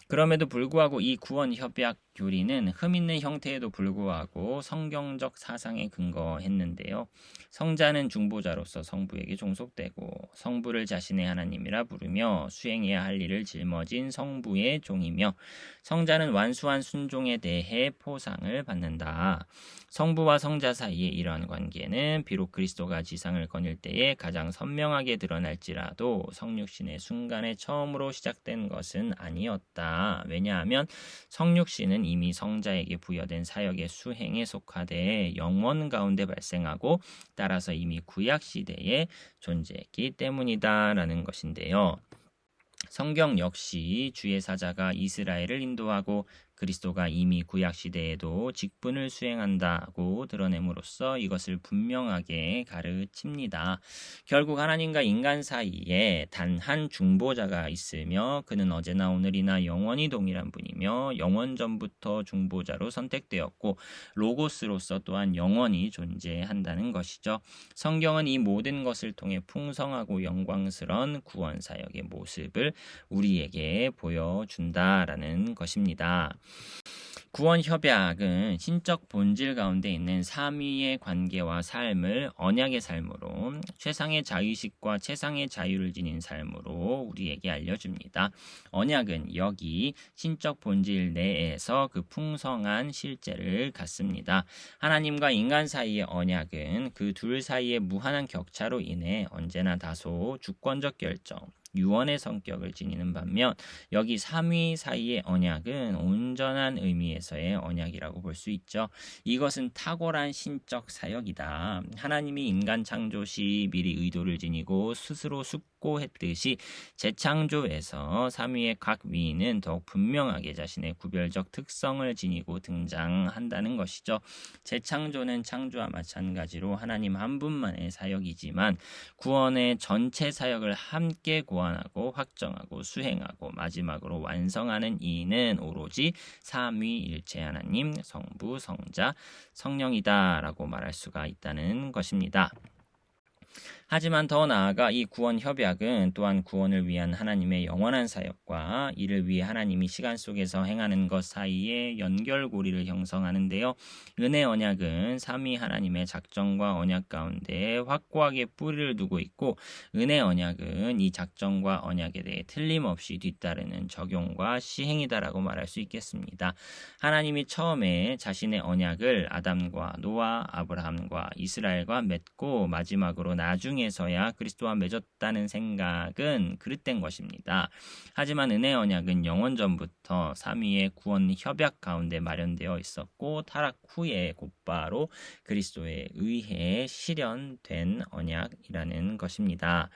그럼에도 불구하고 이 구원 협약 교리는 흠 있는 형태에도 불구하고 성경적 사상에 근거했는데요. 성자는 중보자로서 성부에게 종속되고 성부를 자신의 하나님이라 부르며 수행해야 할 일을 짊어진 성부의 종이며 성자는 완수한 순종에 대해 포상을 받는다. 성부와 성자 사이의 이러한 관계는 비록 그리스도가 지상을 거닐 때에 가장 선명하게 드러날지라도 성육신의 순간에 처음으로 시작된 것은 아니었다. 왜냐하면 성육신은 이미 성자에게 부여된 사역의 수행에 속하되 영원 가운데 발생하고 따라서 이미 구약 시대에 존재했기 때문이다라는 것인데요. 성경 역시 주의 사자가 이스라엘을 인도하고 그리스도가 이미 구약 시대에도 직분을 수행한다고 드러냄으로써 이것을 분명하게 가르칩니다. 결국 하나님과 인간 사이에 단 한 중보자가 있으며 그는 어제나 오늘이나 영원히 동일한 분이며 영원 전부터 중보자로 선택되었고 로고스로서 또한 영원히 존재한다는 것이죠. 성경은 이 모든 것을 통해 풍성하고 영광스러운 구원 사역의 모습을 우리에게 보여준다라는 것입니다. 구원 협약은 신적 본질 가운데 있는 삼위의 관계와 삶을 언약의 삶으로 최상의 자의식과 최상의 자유를 지닌 삶으로 우리에게 알려줍니다. 언약은 여기 신적 본질 내에서 그 풍성한 실제를 갖습니다. 하나님과 인간 사이의 언약은 그 둘 사이의 무한한 격차로 인해 언제나 다소 주권적 결정, 유언의 성격을 지니는 반면 여기 삼위 사이의 언약은 온전한 의미에서의 언약이라고 볼 수 있죠. 이것은 탁월한 신적 사역이다. 하나님이 인간 창조 시 미리 의도를 지니고 스스로 숙고했듯이 재창조에서 삼위의 각 위인은 더욱 분명하게 자신의 구별적 특성을 지니고 등장한다는 것이죠. 재창조는 창조와 마찬가지로 하나님 한 분만의 사역이지만 구원의 전체 사역을 함께 고안하고 확정하고 수행하고 마지막으로 완성하는 이는 오로지 삼위일체 하나님, 성부, 성자, 성령이다라고 말할 수가 있다는 것입니다. 하지만 더 나아가 이 구원 협약은 또한 구원을 위한 하나님의 영원한 사역과 이를 위해 하나님이 시간 속에서 행하는 것 사이에 연결고리를 형성하는데요. 은혜 언약은 삼위 하나님의 작정과 언약 가운데 확고하게 뿌리를 두고 있고 은혜 언약은 이 작정과 언약에 대해 틀림없이 뒤따르는 적용과 시행이다라고 말할 수 있겠습니다. 하나님이 처음에 자신의 언약을 아담과 노아, 아브라함과 이스라엘과 맺고 마지막으로 나중에 통해서야 그리스도와 맺었다는 생각은 그릇된 것입니다. 하지만 은혜 언약은 영원 전부터 삼위의 구원 협약 가운데 마련되어 있었고 타락 후에 곧바로 그리스도에 의해 실현된 언약이라는 것입니다.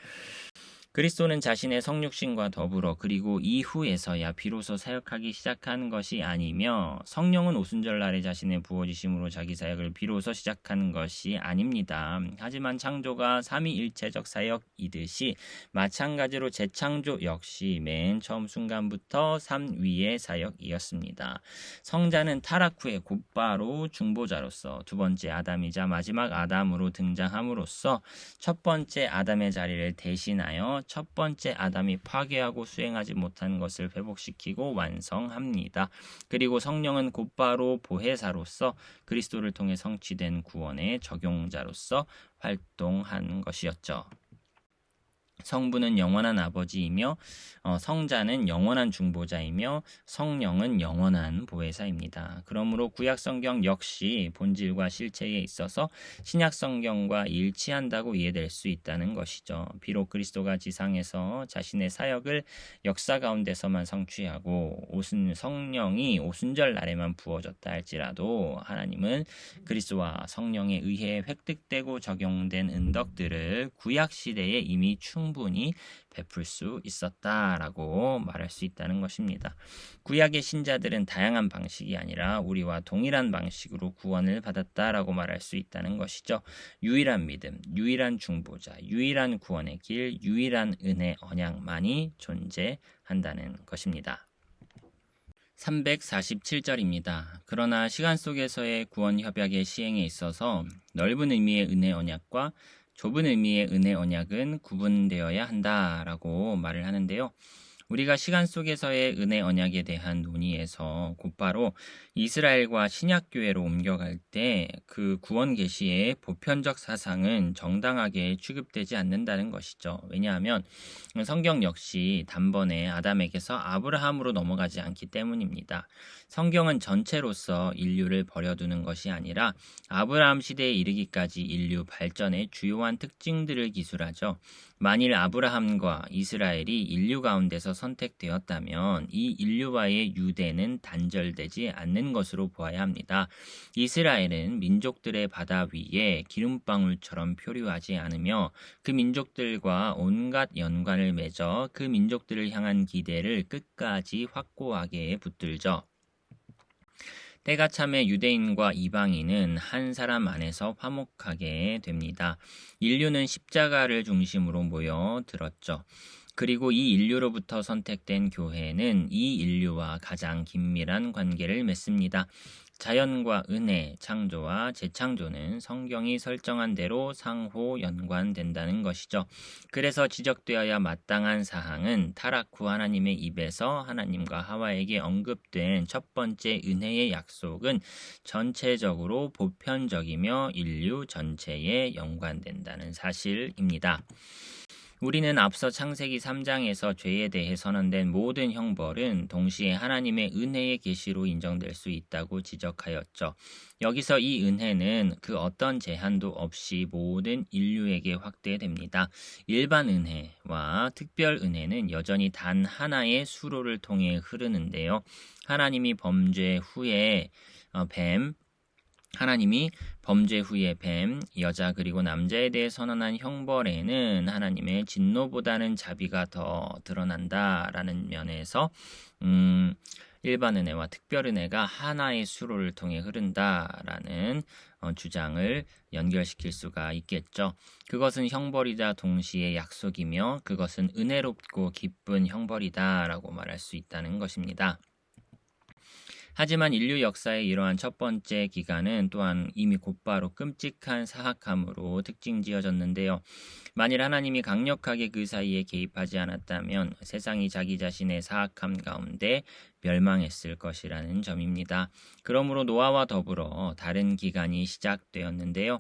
그리스도는 자신의 성육신과 더불어 그리고 이후에서야 비로소 사역하기 시작한 것이 아니며 성령은 오순절날에 자신의 부어지심으로 자기 사역을 비로소 시작한 것이 아닙니다. 하지만 창조가 삼위일체적 사역이듯이 마찬가지로 재창조 역시 맨 처음 순간부터 삼위의 사역이었습니다. 성자는 타락 후에 곧바로 중보자로서 두 번째 아담이자 마지막 아담으로 등장함으로써 첫 번째 아담의 자리를 대신하여 첫 번째 아담이 파괴하고 수행하지 못한 것을 회복시키고 완성합니다. 그리고 성령은 곧바로 보혜사로서 그리스도를 통해 성취된 구원의 적용자로서 활동한 것이었죠. 성부는 영원한 아버지이며 성자는 영원한 중보자이며 성령은 영원한 보혜사입니다. 그러므로 구약 성경 역시 본질과 실체에 있어서 신약 성경과 일치한다고 이해될 수 있다는 것이죠. 비록 그리스도가 지상에서 자신의 사역을 역사 가운데서만 성취하고 성령이 오순절 날에만 부어졌다 할지라도 하나님은 그리스도와 성령에 의해 획득되고 적용된 은덕들을 구약 시대에 이미 충분히 베풀 수 있었다라고 말할 수 있다는 것입니다. 구약의 신자들은 다양한 방식이 아니라 우리와 동일한 방식으로 구원을 받았다라고 말할 수 있다는 것이죠. 유일한 믿음, 유일한 중보자, 유일한 구원의 길, 유일한 은혜 언약만이 존재한다는 것입니다. 347절입니다. 그러나 시간 속에서의 구원 협약의 시행에 있어서 넓은 의미의 은혜 언약과 좁은 의미의 은혜 언약은 구분되어야 한다라고 말을 하는데요. 우리가 시간 속에서의 은혜 언약에 대한 논의에서 곧바로 이스라엘과 신약교회로 옮겨갈 때 그 구원 계시의 보편적 사상은 정당하게 취급되지 않는다는 것이죠. 왜냐하면 성경 역시 단번에 아담에게서 아브라함으로 넘어가지 않기 때문입니다. 성경은 전체로서 인류를 버려두는 것이 아니라 아브라함 시대에 이르기까지 인류 발전의 주요한 특징들을 기술하죠. 만일 아브라함과 이스라엘이 인류 가운데서 선택되었다면 이 인류와의 유대는 단절되지 않는 것으로 보아야 합니다. 이스라엘은 민족들의 바다 위에 기름방울처럼 표류하지 않으며 그 민족들과 온갖 연관을 맺어 그 민족들을 향한 기대를 끝까지 확고하게 붙들죠. 때가 참에 유대인과 이방인은 한 사람 안에서 화목하게 됩니다. 인류는 십자가를 중심으로 모여들었죠. 그리고 이 인류로부터 선택된 교회는 이 인류와 가장 긴밀한 관계를 맺습니다. 자연과 은혜, 창조와 재창조는 성경이 설정한 대로 상호 연관된다는 것이죠. 그래서 지적되어야 마땅한 사항은 타락 후 하나님의 입에서 하나님과 하와에게 언급된 첫 번째 은혜의 약속은 전체적으로 보편적이며 인류 전체에 연관된다는 사실입니다. 우리는 앞서 창세기 3장에서 죄에 대해 선언된 모든 형벌은 동시에 하나님의 은혜의 계시로 인정될 수 있다고 지적하였죠. 여기서 이 은혜는 그 어떤 제한도 없이 모든 인류에게 확대됩니다. 일반 은혜와 특별 은혜는 여전히 단 하나의 수로를 통해 흐르는데요. 하나님이 범죄 후에 뱀, 여자 그리고 남자에 대해 선언한 형벌에는 하나님의 진노보다는 자비가 더 드러난다라는 면에서 일반 은혜와 특별 은혜가 하나의 수로를 통해 흐른다라는 주장을 연결시킬 수가 있겠죠. 그것은 형벌이자 동시에 약속이며 그것은 은혜롭고 기쁜 형벌이다라고 말할 수 있다는 것입니다. 하지만 인류 역사의 이러한 첫 번째 기간은 또한 이미 곧바로 끔찍한 사악함으로 특징지어졌는데요. 만일 하나님이 강력하게 그 사이에 개입하지 않았다면 세상이 자기 자신의 사악함 가운데 멸망했을 것이라는 점입니다. 그러므로 노아와 더불어 다른 기간이 시작되었는데요.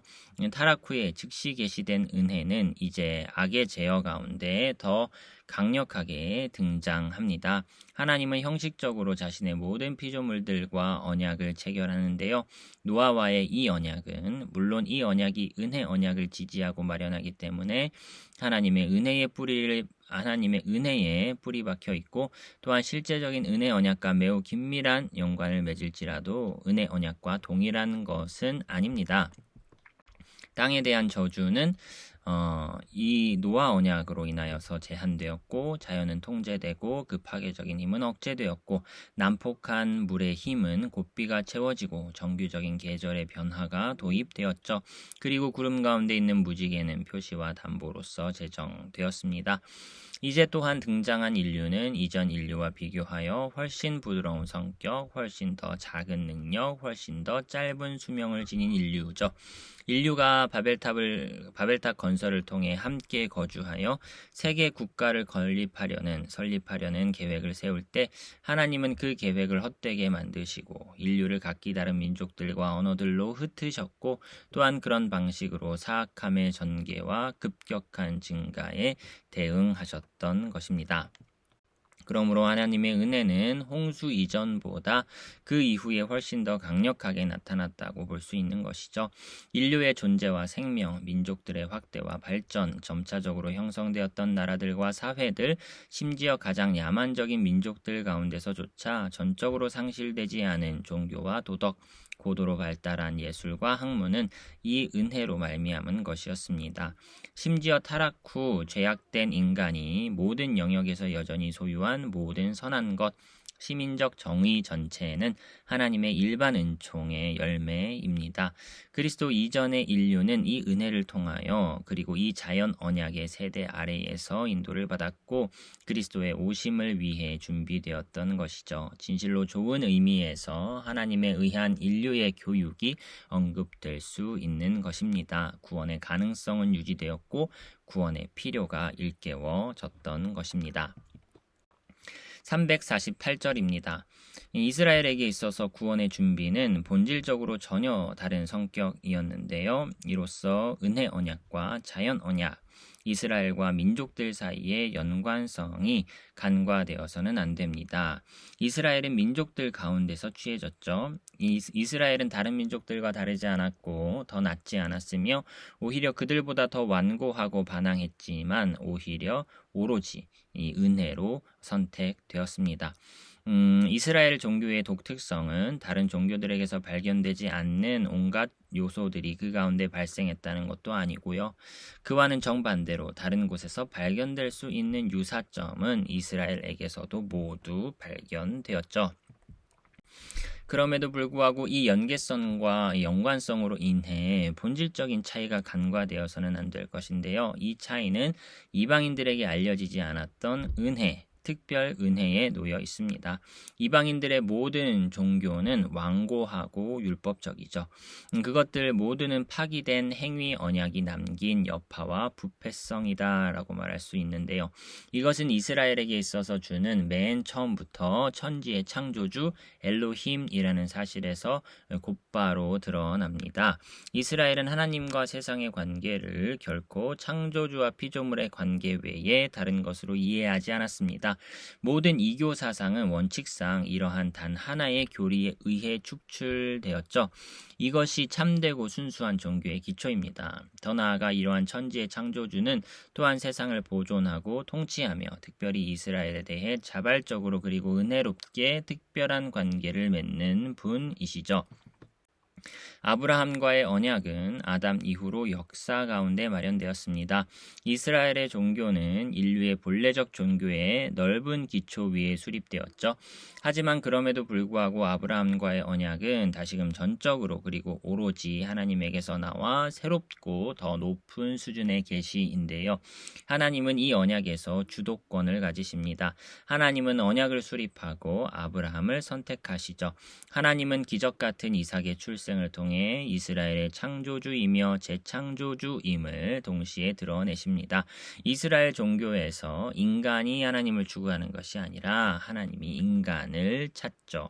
타락 후에 즉시 계시된 은혜는 이제 악의 제어 가운데 더 강력하게 등장합니다. 하나님은 형식적으로 자신의 모든 피조물들과 언약을 체결하는데요. 노아와의 이 언약은 물론 이 언약이 은혜 언약을 지지하고 마련하기 때문에 하나님의 은혜에 뿌리 박혀 있고 또한 실제적인 은혜 언약과 매우 긴밀한 연관을 맺을지라도 은혜 언약과 동일한 것은 아닙니다. 땅에 대한 저주는 이 노아 언약으로 인하여서 제한되었고 자연은 통제되고 그 파괴적인 힘은 억제되었고 난폭한 물의 힘은 고비가 채워지고 정규적인 계절의 변화가 도입되었죠. 그리고 구름 가운데 있는 무지개는 표시와 담보로서 제정되었습니다. 이제 또한 등장한 인류는 이전 인류와 비교하여 훨씬 부드러운 성격, 훨씬 더 작은 능력, 훨씬 더 짧은 수명을 지닌 인류죠. 인류가 바벨탑 건설을 통해 함께 거주하여 세계 국가를 설립하려는 계획을 세울 때 하나님은 그 계획을 헛되게 만드시고 인류를 각기 다른 민족들과 언어들로 흩으셨고 또한 그런 방식으로 사악함의 전개와 급격한 증가에 대응하셨던 것입니다. 그러므로 하나님의 은혜는 홍수 이전보다 그 이후에 훨씬 더 강력하게 나타났다고 볼 수 있는 것이죠. 인류의 존재와 생명, 민족들의 확대와 발전, 점차적으로 형성되었던 나라들과 사회들, 심지어 가장 야만적인 민족들 가운데서조차 전적으로 상실되지 않은 종교와 도덕, 고도로 발달한 예술과 학문은 이 은혜로 말미암은 것이었습니다. 심지어 타락 후 죄악된 인간이 모든 영역에서 여전히 소유한 모든 선한 것, 시민적 정의 전체는 하나님의 일반 은총의 열매입니다. 그리스도 이전의 인류는 이 은혜를 통하여 그리고 이 자연 언약의 세대 아래에서 인도를 받았고 그리스도의 오심을 위해 준비되었던 것이죠. 진실로 좋은 의미에서 하나님에 의한 인류의 교육이 언급될 수 있는 것입니다. 구원의 가능성은 유지되었고 구원의 필요가 일깨워졌던 것입니다. 348절입니다. 이스라엘에게 있어서 구원의 준비는 본질적으로 전혀 다른 성격이었는데요. 이로써 은혜 언약과 자연 언약, 이스라엘과 민족들 사이의 연관성이 간과되어서는 안 됩니다. 이스라엘은 민족들 가운데서 취해졌죠. 이스라엘은 다른 민족들과 다르지 않았고 더 낫지 않았으며 오히려 그들보다 더 완고하고 반항했지만 오히려 오로지 이 은혜로 선택되었습니다. 이스라엘 종교의 독특성은 다른 종교들에게서 발견되지 않는 온갖 요소들이 그 가운데 발생했다는 것도 아니고요. 그와는 정반대로 다른 곳에서 발견될 수 있는 유사점은 이스라엘에게서도 모두 발견되었죠. 그럼에도 불구하고 이 연계성과 연관성으로 인해 본질적인 차이가 간과되어서는 안 될 것인데요. 이 차이는 이방인들에게 알려지지 않았던 특별 은혜에 놓여 있습니다. 이방인들의 모든 종교는 완고하고 율법적이죠. 그것들 모두는 파기된 행위 언약이 남긴 여파와 부패성이다라고 말할 수 있는데요. 이것은 이스라엘에게 있어서 주는 맨 처음부터 천지의 창조주 엘로힘이라는 사실에서 곧바로 드러납니다. 이스라엘은 하나님과 세상의 관계를 결코 창조주와 피조물의 관계 외에 다른 것으로 이해하지 않았습니다. 모든 이교 사상은 원칙상 이러한 단 하나의 교리에 의해 축출되었죠. 이것이 참되고 순수한 종교의 기초입니다. 더 나아가 이러한 천지의 창조주는 또한 세상을 보존하고 통치하며 특별히 이스라엘에 대해 자발적으로 그리고 은혜롭게 특별한 관계를 맺는 분이시죠. 아브라함과의 언약은 아담 이후로 역사 가운데 마련되었습니다. 이스라엘의 종교는 인류의 본래적 종교의 넓은 기초 위에 수립되었죠. 하지만 그럼에도 불구하고 아브라함과의 언약은 다시금 전적으로 그리고 오로지 하나님에게서 나와 새롭고 더 높은 수준의 계시인데요. 하나님은 이 언약에서 주도권을 가지십니다. 하나님은 언약을 수립하고 아브라함을 선택하시죠. 하나님은 기적 같은 이삭의 출생 출생을 통해 이스라엘의 창조주이며 재창조주임을 동시에 드러내십니다. 이스라엘 종교에서 인간이 하나님을 추구하는 것이 아니라 하나님이 인간을 찾죠.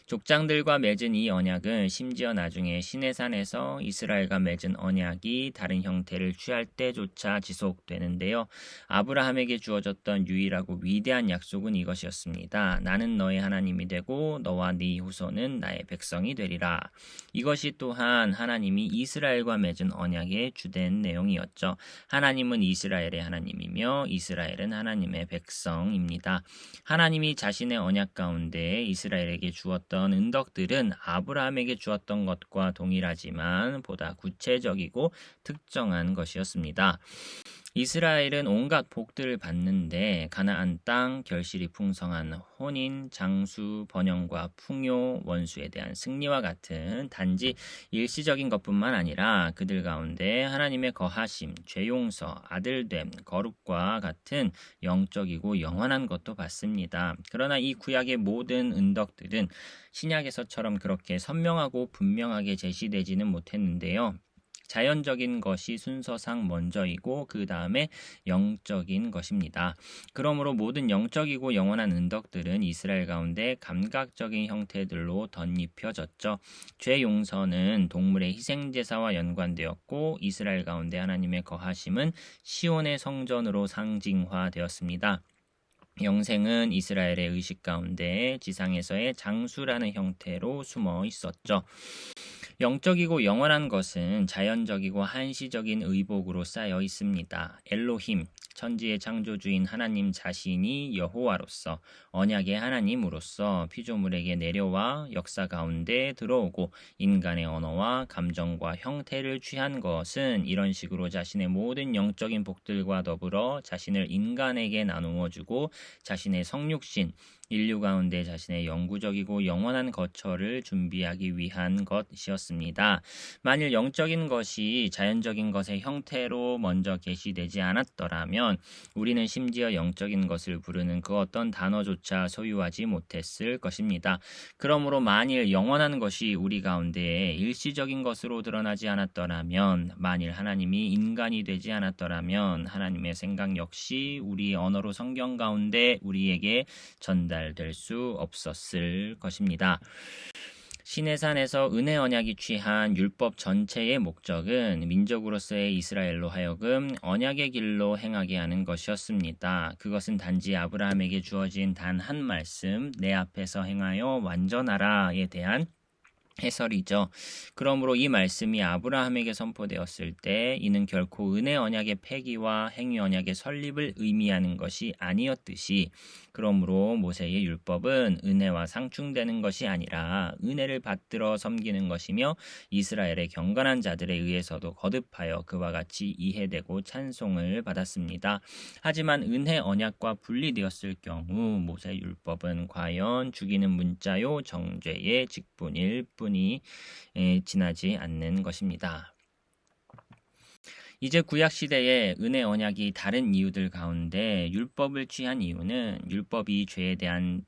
족장들과 맺은 이 언약은 심지어 나중에 시내산에서 이스라엘과 맺은 언약이 다른 형태를 취할 때조차 지속되는데요. 아브라함에게 주어졌던 유일하고 위대한 약속은 이것이었습니다. 나는 너의 하나님이 되고 너와 네 후손은 나의 백성이 되리라. 이것이 또한 하나님이 이스라엘과 맺은 언약의 주된 내용이었죠. 하나님은 이스라엘의 하나님이며 이스라엘은 하나님의 백성입니다. 하나님이 자신의 언약 가운데 이스라엘에게 주었던 은덕들은 아브라함에게 주었던 것과 동일하지만 보다 구체적이고 특정한 것이었습니다. 이스라엘은 온갖 복들을 받는데 가나안 땅, 결실이 풍성한 혼인, 장수, 번영과 풍요, 원수에 대한 승리와 같은 단지 일시적인 것뿐만 아니라 그들 가운데 하나님의 거하심, 죄용서, 아들됨, 거룩과 같은 영적이고 영원한 것도 받습니다. 그러나 이 구약의 모든 은덕들은 신약에서처럼 그렇게 선명하고 분명하게 제시되지는 못했는데요. 자연적인 것이 순서상 먼저이고 그 다음에 영적인 것입니다. 그러므로 모든 영적이고 영원한 은덕들은 이스라엘 가운데 감각적인 형태들로 덧입혀졌죠. 죄 용서는 동물의 희생제사와 연관되었고 이스라엘 가운데 하나님의 거하심은 시온의 성전으로 상징화되었습니다. 영생은 이스라엘의 의식 가운데 지상에서의 장수라는 형태로 숨어 있었죠. 영적이고 영원한 것은 자연적이고 한시적인 의복으로 쌓여 있습니다. 엘로힘, 천지의 창조주인 하나님 자신이 여호와로서 언약의 하나님으로서 피조물에게 내려와 역사 가운데 들어오고 인간의 언어와 감정과 형태를 취한 것은 이런 식으로 자신의 모든 영적인 복들과 더불어 자신을 인간에게 나누어 주고 자신의 성육신, 인류 가운데 자신의 영구적이고 영원한 거처를 준비하기 위한 것이었습니다. 만일 영적인 것이 자연적인 것의 형태로 먼저 계시되지 않았더라면 우리는 심지어 영적인 것을 부르는 그 어떤 단어조차 소유하지 못했을 것입니다. 그러므로 만일 영원한 것이 우리 가운데 일시적인 것으로 드러나지 않았더라면, 만일 하나님이 인간이 되지 않았더라면 하나님의 생각 역시 우리 언어로 성경 가운데 우리에게 전달될 수 없었을 것입니다. 시내산에서 은혜 언약이 취한 율법 전체의 목적은 민족으로서의 이스라엘로 하여금 언약의 길로 행하게 하는 것이었습니다. 그것은 단지 아브라함에게 주어진 단 한 말씀, 내 앞에서 행하여 완전하라에 대한 해설이죠. 그러므로 이 말씀이 아브라함에게 선포되었을 때 이는 결코 은혜 언약의 폐기와 행위 언약의 설립을 의미하는 것이 아니었듯이, 그러므로 모세의 율법은 은혜와 상충되는 것이 아니라 은혜를 받들어 섬기는 것이며 이스라엘의 경건한 자들에 의해서도 거듭하여 그와 같이 이해되고 찬송을 받았습니다. 하지만 은혜 언약과 분리되었을 경우 모세 율법은 과연 죽이는 문자요 정죄의 직분일 뿐이 지나지 않는 것입니다. 이제 구약시대의 은혜 언약이 다른 이유들 가운데 율법을 취한 이유는 율법이 죄에 대한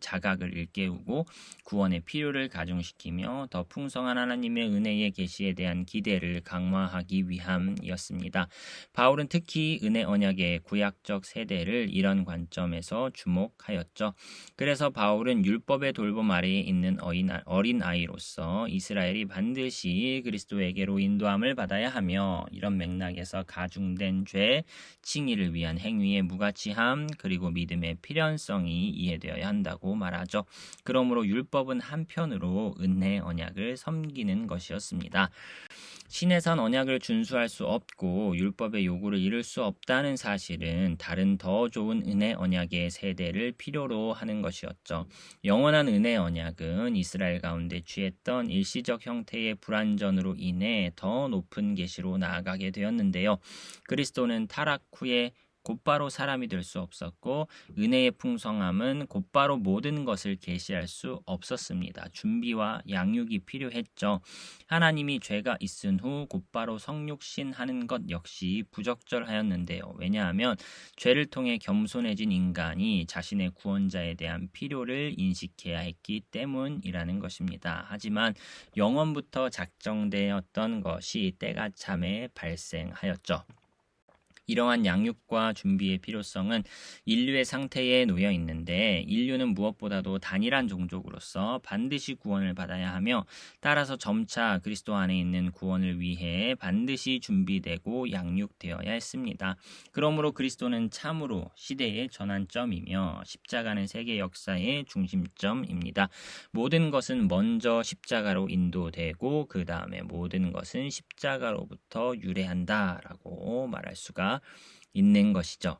자각을 일깨우고 구원의 필요를 가중시키며 더 풍성한 하나님의 은혜의 계시에 대한 기대를 강화하기 위함이었습니다. 바울은 특히 은혜 언약의 구약적 세대를 이런 관점에서 주목하였죠. 그래서 바울은 율법의 돌봄 아래에 있는 어린 아이로서 이스라엘이 반드시 그리스도에게로 인도함을 받아야 하며 이런 맥락에서 가중된 죄, 칭의를 위한 행위의 무가치함, 그리고 믿음의 필연성이 이해되어야 한다고 말하죠. 그러므로 율법은 한편으로 은혜 언약을 섬기는 것이었습니다. 시내산 언약을 준수할 수 없고 율법의 요구를 이룰 수 없다는 사실은 다른 더 좋은 은혜 언약의 세대를 필요로 하는 것이었죠. 영원한 은혜 언약은 이스라엘 가운데 취했던 일시적 형태의 불완전으로 인해 더 높은 계시로 나아가게 되었는데요. 그리스도는 타락 후에 곧바로 사람이 될 수 없었고 은혜의 풍성함은 곧바로 모든 것을 계시할 수 없었습니다. 준비와 양육이 필요했죠. 하나님이 죄가 있은 후 곧바로 성육신하는 것 역시 부적절하였는데요. 왜냐하면 죄를 통해 겸손해진 인간이 자신의 구원자에 대한 필요를 인식해야 했기 때문이라는 것입니다. 하지만 영원부터 작정되었던 것이 때가 참에 발생하였죠. 이러한 양육과 준비의 필요성은 인류의 상태에 놓여 있는데 인류는 무엇보다도 단일한 종족으로서 반드시 구원을 받아야 하며 따라서 점차 그리스도 안에 있는 구원을 위해 반드시 준비되고 양육되어야 했습니다. 그러므로 그리스도는 참으로 시대의 전환점이며 십자가는 세계 역사의 중심점입니다. 모든 것은 먼저 십자가로 인도되고 그 다음에 모든 것은 십자가로부터 유래한다라고 말할 수가 있는 것이죠.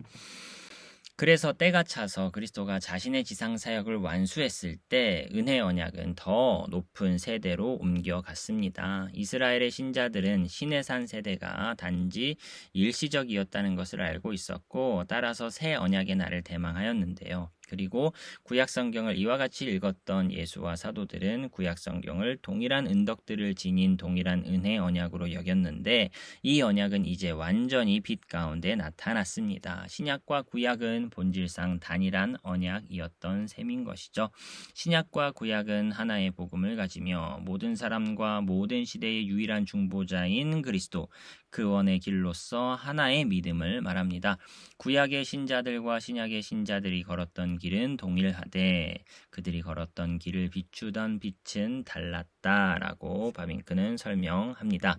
그래서 때가 차서 그리스도가 자신의 지상 사역을 완수했을 때 은혜 언약은 더 높은 세대로 옮겨갔습니다. 이스라엘의 신자들은 신의 산 세대가 단지 일시적이었다는 것을 알고 있었고 따라서 새 언약의 날을 대망하였는데요. 그리고 구약성경을 이와 같이 읽었던 예수와 사도들은 구약성경을 동일한 은덕들을 지닌 동일한 은혜 언약으로 여겼는데 이 언약은 이제 완전히 빛 가운데 나타났습니다. 신약과 구약은 본질상 단일한 언약이었던 셈인 것이죠. 신약과 구약은 하나의 복음을 가지며 모든 사람과 모든 시대의 유일한 중보자인 그리스도, 그원의 길로서 하나의 믿음을 말합니다. 구약의 신자들과 신약의 신자들이 걸었던 길은 동일하되 그들이 걸었던 길을 비추던 빛은 달랐다라고 바빙크는 설명합니다.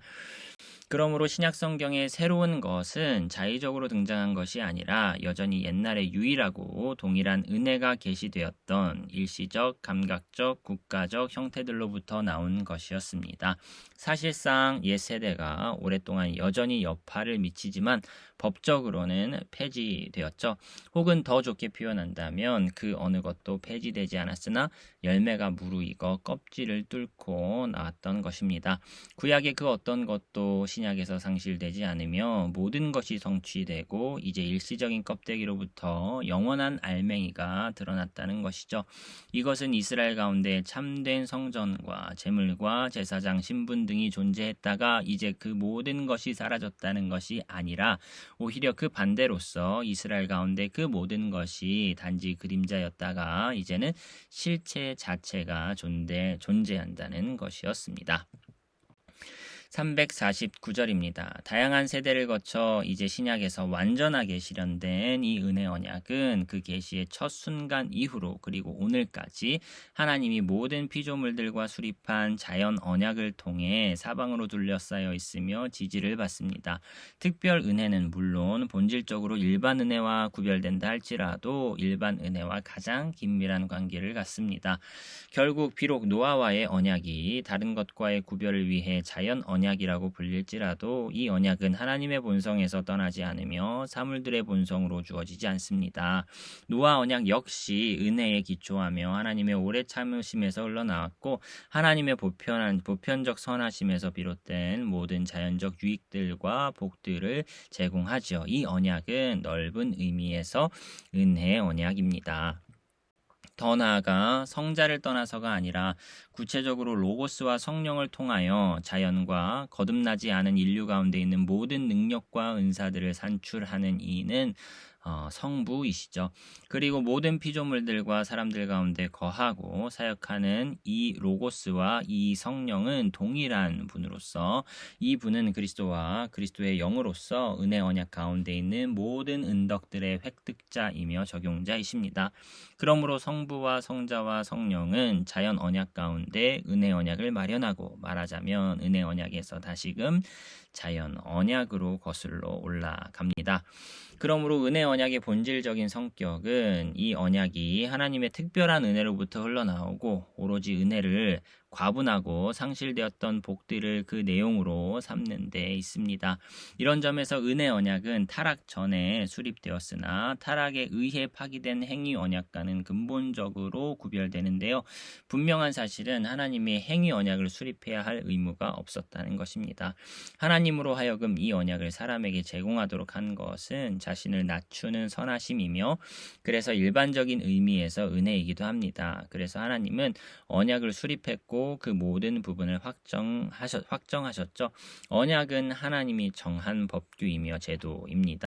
그러므로 신약 성경의 새로운 것은 자의적으로 등장한 것이 아니라 여전히 옛날에 유일하고 동일한 은혜가 계시되었던 일시적, 감각적, 국가적 형태들로부터 나온 것이었습니다. 사실상 옛 세대가 오랫동안 여전히 여파를 미치지만 법적으로는 폐지되었죠. 혹은 더 좋게 표현한다면 그 어느 것도 폐지되지 않았으나 열매가 무르익어 껍질을 뚫고 나왔던 것입니다. 구약의 그 어떤 것도 신약에서 상실되지 않으며 모든 것이 성취되고 이제 일시적인 껍데기로부터 영원한 알맹이가 드러났다는 것이죠. 이것은 이스라엘 가운데 참된 성전과 제물과 제사장 신분 등이 존재했다가 이제 그 모든 것이 사라졌다는 것이 아니라 오히려 그 반대로서 이스라엘 가운데 그 모든 것이 단지 그림자였다가 이제는 실체 자체가 존재한다는 것이었습니다. 349절입니다. 다양한 세대를 거쳐 이제 신약에서 완전하게 실현된 이 은혜 언약은 그 계시의 첫 순간 이후로 그리고 오늘까지 하나님이 모든 피조물들과 수립한 자연 언약을 통해 사방으로 둘러싸여 있으며 지지를 받습니다. 특별 은혜는 물론 본질적으로 일반 은혜와 구별된다 할지라도 일반 은혜와 가장 긴밀한 관계를 갖습니다. 결국 비록 노아와의 언약이 다른 것과의 구별을 위해 자연 언약이라고 불릴지라도 이 언약은 하나님의 본성에서 떠나지 않으며 사물들의 본성으로 주어지지 않습니다. 노아 언약 역시 은혜에 기초하며 하나님의 오래 참으심에서 흘러나왔고 하나님의 보편적 선하심에서 비롯된 모든 자연적 유익들과 복들을 제공하죠. 이 언약은 넓은 의미에서 은혜 언약입니다. 더 나아가 성자를 떠나서가 아니라 구체적으로 로고스와 성령을 통하여 자연과 거듭나지 않은 인류 가운데 있는 모든 능력과 은사들을 산출하는 이는 성부이시죠. 그리고 모든 피조물들과 사람들 가운데 거하고 사역하는 이 로고스와 이 성령은 동일한 분으로서 이 분은 그리스도와 그리스도의 영으로서 은혜 언약 가운데 있는 모든 은덕들의 획득자이며 적용자이십니다. 그러므로 성부와 성자와 성령은 자연 언약 가운데 은혜 언약을 마련하고 말하자면 은혜 언약에서 다시금 자연 언약으로 거슬러 올라갑니다. 그러므로 은혜 언약의 본질적인 성격은 이 언약이 하나님의 특별한 은혜로부터 흘러나오고 오로지 은혜를 과분하고 상실되었던 복들을 그 내용으로 삼는 데 있습니다. 이런 점에서 은혜 언약은 타락 전에 수립되었으나 타락에 의해 파기된 행위 언약과는 근본적으로 구별되는데요. 분명한 사실은 하나님이 행위 언약을 수립해야 할 의무가 없었다는 것입니다. 하나님으로 하여금 이 언약을 사람에게 제공하도록 한 것은 자신을 낮추는 선하심이며 그래서 일반적인 의미에서 은혜이기도 합니다. 그래서 하나님은 언약을 수립했고 그 모든 부분을 확정하셨죠. 언약은 하나님이 정한 법규이며 제도입니다.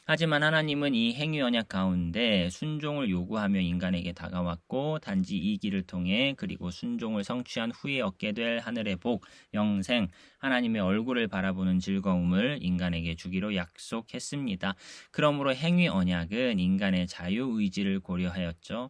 하지만 하나님은 이 행위 언약 가운데 순종을 요구하며 인간에게 다가왔고 단지 이 길을 통해 그리고 순종을 성취한 후에 얻게 될 하늘의 복, 영생, 하나님의 얼굴을 바라보는 즐거움을 인간에게 주기로 약속했습니다. 그러므로 행위 언약은 인간의 자유의지를 고려하였죠.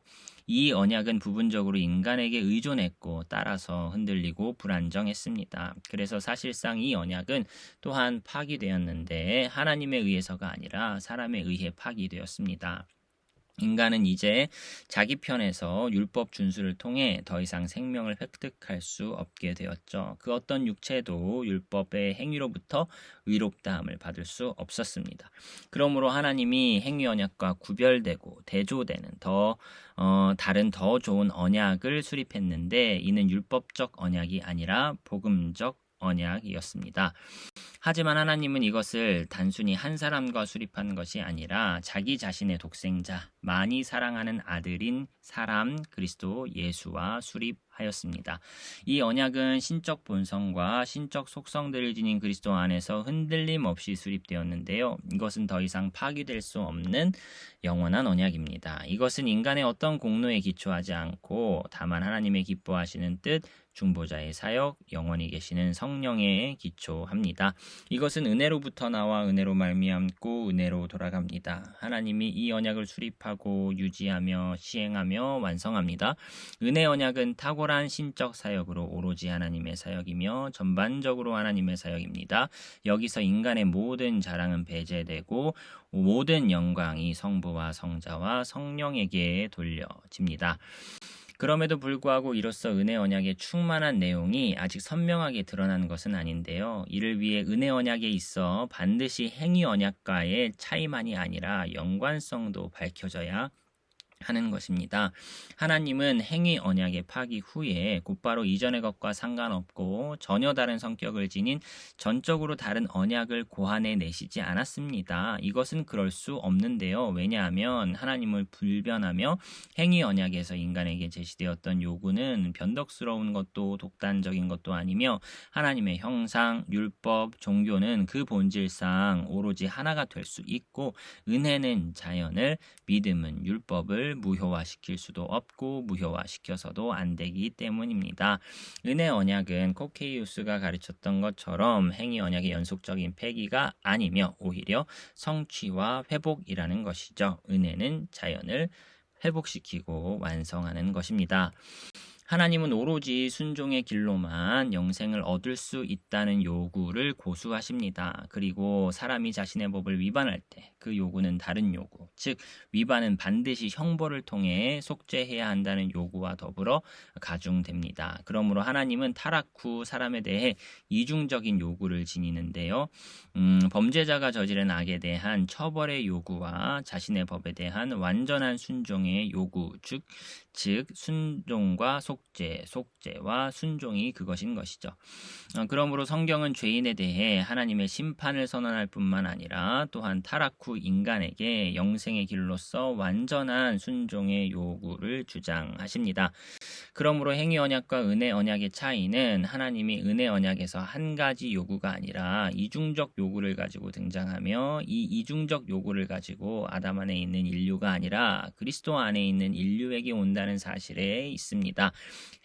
이 언약은 부분적으로 인간에게 의존했고 따라서 흔들리고 불안정했습니다. 그래서 사실상 이 언약은 또한 파기되었는데 하나님에 의해서가 아니라 사람에 의해 파기되었습니다. 인간은 이제 자기 편에서 율법 준수를 통해 더 이상 생명을 획득할 수 없게 되었죠. 그 어떤 육체도 율법의 행위로부터 의롭다함을 받을 수 없었습니다. 그러므로 하나님이 행위 언약과 구별되고 대조되는 다른 더 좋은 언약을 수립했는데 이는 율법적 언약이 아니라 복음적 언약이었습니다. 하지만 하나님은 이것을 단순히 한 사람과 수립한 것이 아니라 자기 자신의 독생자, 많이 사랑하는 아들인 사람 그리스도 예수와 수립하였습니다. 이 언약은 신적 본성과 신적 속성들을 지닌 그리스도 안에서 흔들림 없이 수립되었는데요. 이것은 더 이상 파기될 수 없는 영원한 언약입니다. 이것은 인간의 어떤 공로에 기초하지 않고 다만 하나님의 기뻐하시는 뜻, 중보자의 사역, 영원히 계시는 성령에 기초합니다. 이것은 은혜로부터 나와 은혜로 말미암고 은혜로 돌아갑니다. 하나님이 이 언약을 수립하고 유지하며 시행하며 완성합니다. 은혜 언약은 탁월한 신적 사역으로 오로지 하나님의 사역이며 전반적으로 하나님의 사역입니다. 여기서 인간의 모든 자랑은 배제되고 모든 영광이 성부와 성자와 성령에게 돌려집니다. 그럼에도 불구하고 이로써 은혜 언약의 충만한 내용이 아직 선명하게 드러난 것은 아닌데요. 이를 위해 은혜 언약에 있어 반드시 행위 언약과의 차이만이 아니라 연관성도 밝혀져야 하는 것입니다. 하나님은 행위 언약의 파기 후에 곧바로 이전의 것과 상관없고 전혀 다른 성격을 지닌 전적으로 다른 언약을 고안해 내시지 않았습니다. 이것은 그럴 수 없는데요. 왜냐하면 하나님을 불변하며 행위 언약에서 인간에게 제시되었던 요구는 변덕스러운 것도 독단적인 것도 아니며 하나님의 형상, 율법, 종교는 그 본질상 오로지 하나가 될 수 있고 은혜는 자연을, 믿음은 율법을 무효화시킬 수도 없고 무효화시켜서도 안 되기 때문입니다. 은혜 언약은 코케이우스가 가르쳤던 것처럼 행위 언약의 연속적인 폐기가 아니며 오히려 성취와 회복이라는 것이죠. 은혜는 자연을 회복시키고 완성하는 것입니다. 하나님은 오로지 순종의 길로만 영생을 얻을 수 있다는 요구를 고수하십니다. 그리고 사람이 자신의 법을 위반할 때 그 요구는 다른 요구, 즉 위반은 반드시 형벌을 통해 속죄해야 한다는 요구와 더불어 가중됩니다. 그러므로 하나님은 타락 후 사람에 대해 이중적인 요구를 지니는데요. 범죄자가 저지른 악에 대한 처벌의 요구와 자신의 법에 대한 완전한 순종의 요구, 즉 순종과 속죄와 순종이 그것인 것이죠. 그러므로 성경은 죄인에 대해 하나님의 심판을 선언할 뿐만 아니라 또한 타락 후 인간에게 영생의 길로서 완전한 순종의 요구를 주장하십니다. 그러므로 행위 언약과 은혜 언약의 차이는 하나님이 은혜 언약에서 한 가지 요구가 아니라 이중적 요구를 가지고 등장하며 이 이중적 요구를 가지고 아담 안에 있는 인류가 아니라 그리스도 안에 있는 인류에게 온다는 사실에 있습니다.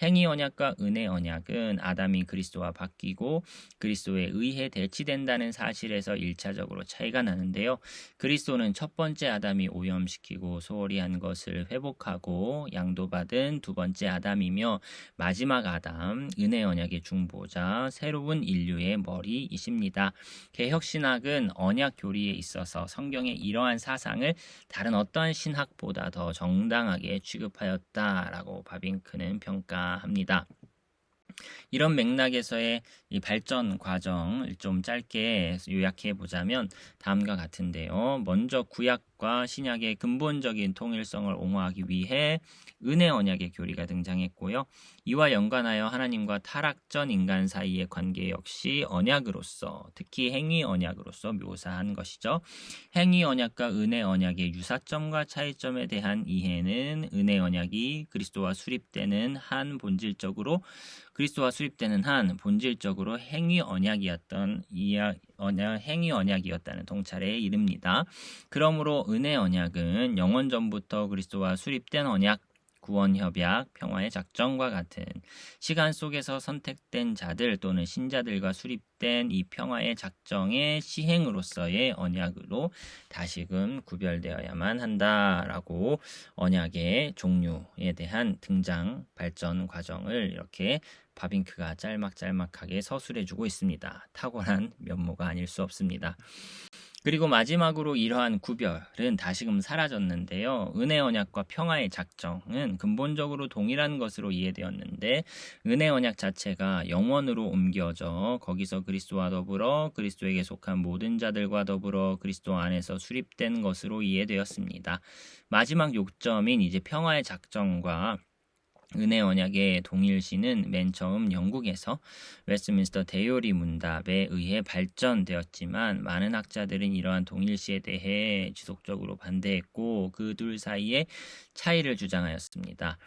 행위 언약과 은혜 언약은 아담이 그리스도와 바뀌고 그리스도에 의해 대치된다는 사실에서 1차적으로 차이가 나는데요. 그리스도는 첫 번째 아담이 오염시키고 소홀히 한 것을 회복하고 양도받은 두 번째 아담이며 마지막 아담, 은혜 언약의 중보자, 새로운 인류의 머리이십니다. 개혁신학은 언약 교리에 있어서 성경의 이러한 사상을 다른 어떠한 신학보다 더 정당하게 취급하였다라고 바빙크는 평가합니다. 이런 맥락에서의 이 발전 과정을 좀 짧게 요약해 보자면 다음과 같은데요. 먼저 구약과 신약의 근본적인 통일성을 옹호하기 위해 은혜 언약의 교리가 등장했고요. 이와 연관하여 하나님과 타락 전 인간 사이의 관계 역시 언약으로서, 특히 행위 언약으로서 묘사한 것이죠. 행위 언약과 은혜 언약의 유사점과 차이점에 대한 이해는 은혜 언약이 그리스도와 수립되는 한 본질적으로 행위 언약이었다는 통찰에 이릅니다. 그러므로 은혜 언약은 영원 전부터 그리스도와 수립된 언약, 구원 협약, 평화의 작정과 같은 시간 속에서 선택된 자들 또는 신자들과 수립된 이 평화의 작정의 시행으로서의 언약으로 다시금 구별되어야만 한다라고 언약의 종류에 대한 등장 발전 과정을 이렇게 바빙크가 짤막짤막하게 서술해주고 있습니다. 탁월한 면모가 아닐 수 없습니다. 그리고 마지막으로 이러한 구별은 다시금 사라졌는데요. 은혜 언약과 평화의 작정은 근본적으로 동일한 것으로 이해되었는데 은혜 언약 자체가 영원으로 옮겨져 거기서 그리스도와 더불어 그리스도에게 속한 모든 자들과 더불어 그리스도 안에서 수립된 것으로 이해되었습니다. 마지막 요점인 이제 평화의 작정과 은혜 언약의 동일시는 맨 처음 영국에서 웨스트민스터 대요리 문답에 의해 발전되었지만 많은 학자들은 이러한 동일시에 대해 지속적으로 반대했고 그 둘 사이에 차이를 주장하였습니다.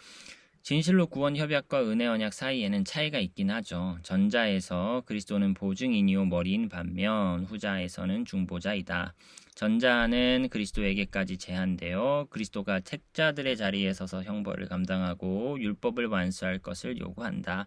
진실로 구원 협약과 은혜 언약 사이에는 차이가 있긴 하죠. 전자에서 그리스도는 보증인이요 머리인 반면 후자에서는 중보자이다. 전자는 그리스도에게까지 제한되어 그리스도가 책자들의 자리에 서서 형벌을 감당하고 율법을 완수할 것을 요구한다.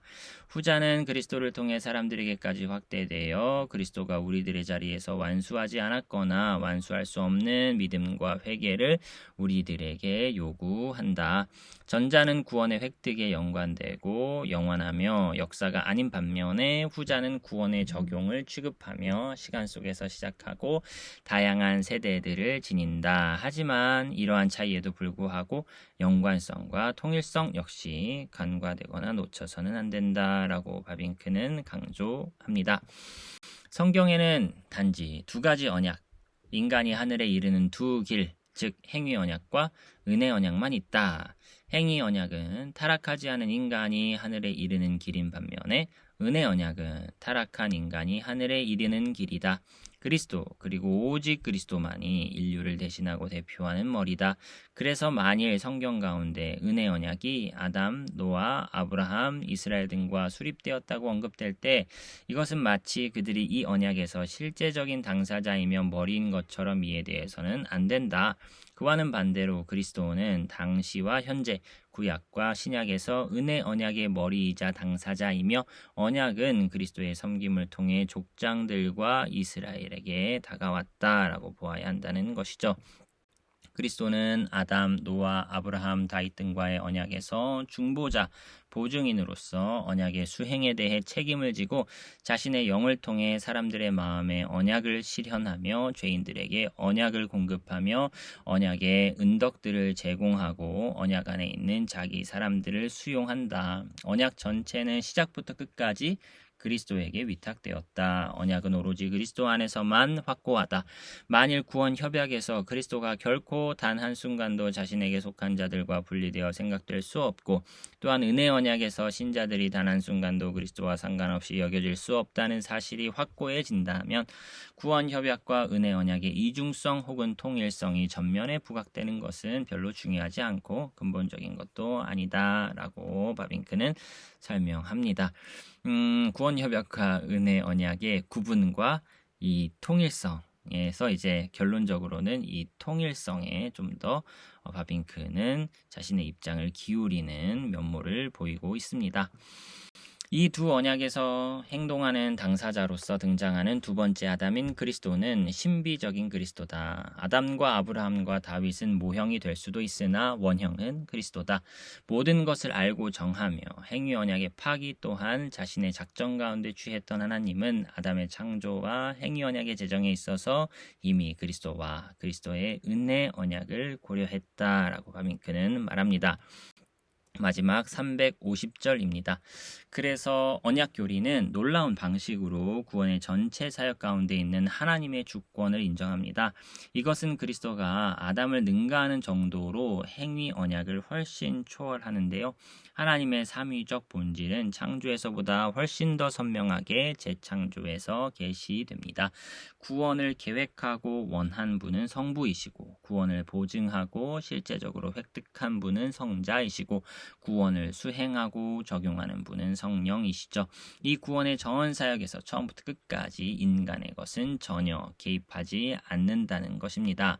후자는 그리스도를 통해 사람들에게까지 확대되어 그리스도가 우리들의 자리에서 완수하지 않았거나 완수할 수 없는 믿음과 회개를 우리들에게 요구한다. 전자는 구원의 획득에 연관되고 영원하며 역사가 아닌 반면에 후자는 구원의 적용을 취급하며 시간 속에서 시작하고 다양한 세대들을 지닌다. 하지만 이러한 차이에도 불구하고 연관성과 통일성 역시 간과되거나 놓쳐서는 안 된다라고 바빙크는 강조합니다. 성경에는 단지 두 가지 언약, 인간이 하늘에 이르는 두 길, 즉 행위 언약과 은혜 언약만 있다. 행위 언약은 타락하지 않은 인간이 하늘에 이르는 길인 반면에 은혜 언약은 타락한 인간이 하늘에 이르는 길이다. 그리스도 그리고 오직 그리스도만이 인류를 대신하고 대표하는 머리다. 그래서 만일 성경 가운데 은혜 언약이 아담, 노아, 아브라함, 이스라엘 등과 수립되었다고 언급될 때 이것은 마치 그들이 이 언약에서 실제적인 당사자이며 머리인 것처럼 이해되어서는 안 된다. 그와는 반대로 그리스도는 당시와 현재 구약과 신약에서 은혜 언약의 머리이자 당사자이며 언약은 그리스도의 섬김을 통해 족장들과 이스라엘에게 다가왔다라고 보아야 한다는 것이죠. 그리스도는 아담, 노아, 아브라함, 다윗 등과의 언약에서 중보자, 보증인으로서 언약의 수행에 대해 책임을 지고 자신의 영을 통해 사람들의 마음에 언약을 실현하며 죄인들에게 언약을 공급하며 언약의 은덕들을 제공하고 언약 안에 있는 자기 사람들을 수용한다. 언약 전체는 시작부터 끝까지 그리스도에게 위탁되었다. 언약은 오로지 그리스도 안에서만 확고하다. 만일 구원 협약에서 그리스도가 결코 단 한순간도 자신에게 속한 자들과 분리되어 생각될 수 없고 또한 은혜 언약에서 신자들이 단 한순간도 그리스도와 상관없이 여겨질 수 없다는 사실이 확고해진다면 구원 협약과 은혜 언약의 이중성 혹은 통일성이 전면에 부각되는 것은 별로 중요하지 않고 근본적인 것도 아니다라고 바빙크는 설명합니다. 구원 협약과 은혜 언약의 구분과 이 통일성에서 이제 결론적으로는 이 통일성에 좀 더 바빙크는 자신의 입장을 기울이는 면모를 보이고 있습니다. 이 두 언약에서 행동하는 당사자로서 등장하는 두 번째 아담인 그리스도는 신비적인 그리스도다. 아담과 아브라함과 다윗은 모형이 될 수도 있으나 원형은 그리스도다. 모든 것을 알고 정하며 행위 언약의 파기 또한 자신의 작정 가운데 취했던 하나님은 아담의 창조와 행위 언약의 제정에 있어서 이미 그리스도와 그리스도의 은혜 언약을 고려했다라고 바빙크는 말합니다. 마지막 350절입니다. 그래서 언약 교리는 놀라운 방식으로 구원의 전체 사역 가운데 있는 하나님의 주권을 인정합니다. 이것은 그리스도가 아담을 능가하는 정도로 행위 언약을 훨씬 초월하는데요. 하나님의 삼위적 본질은 창조에서보다 훨씬 더 선명하게 재창조에서 계시됩니다. 구원을 계획하고 원한 분은 성부이시고, 구원을 보증하고 실제적으로 획득한 분은 성자이시고, 구원을 수행하고 적용하는 분은 성령이시죠. 이 구원의 전원 사역에서 처음부터 끝까지 인간의 것은 전혀 개입하지 않는다는 것입니다.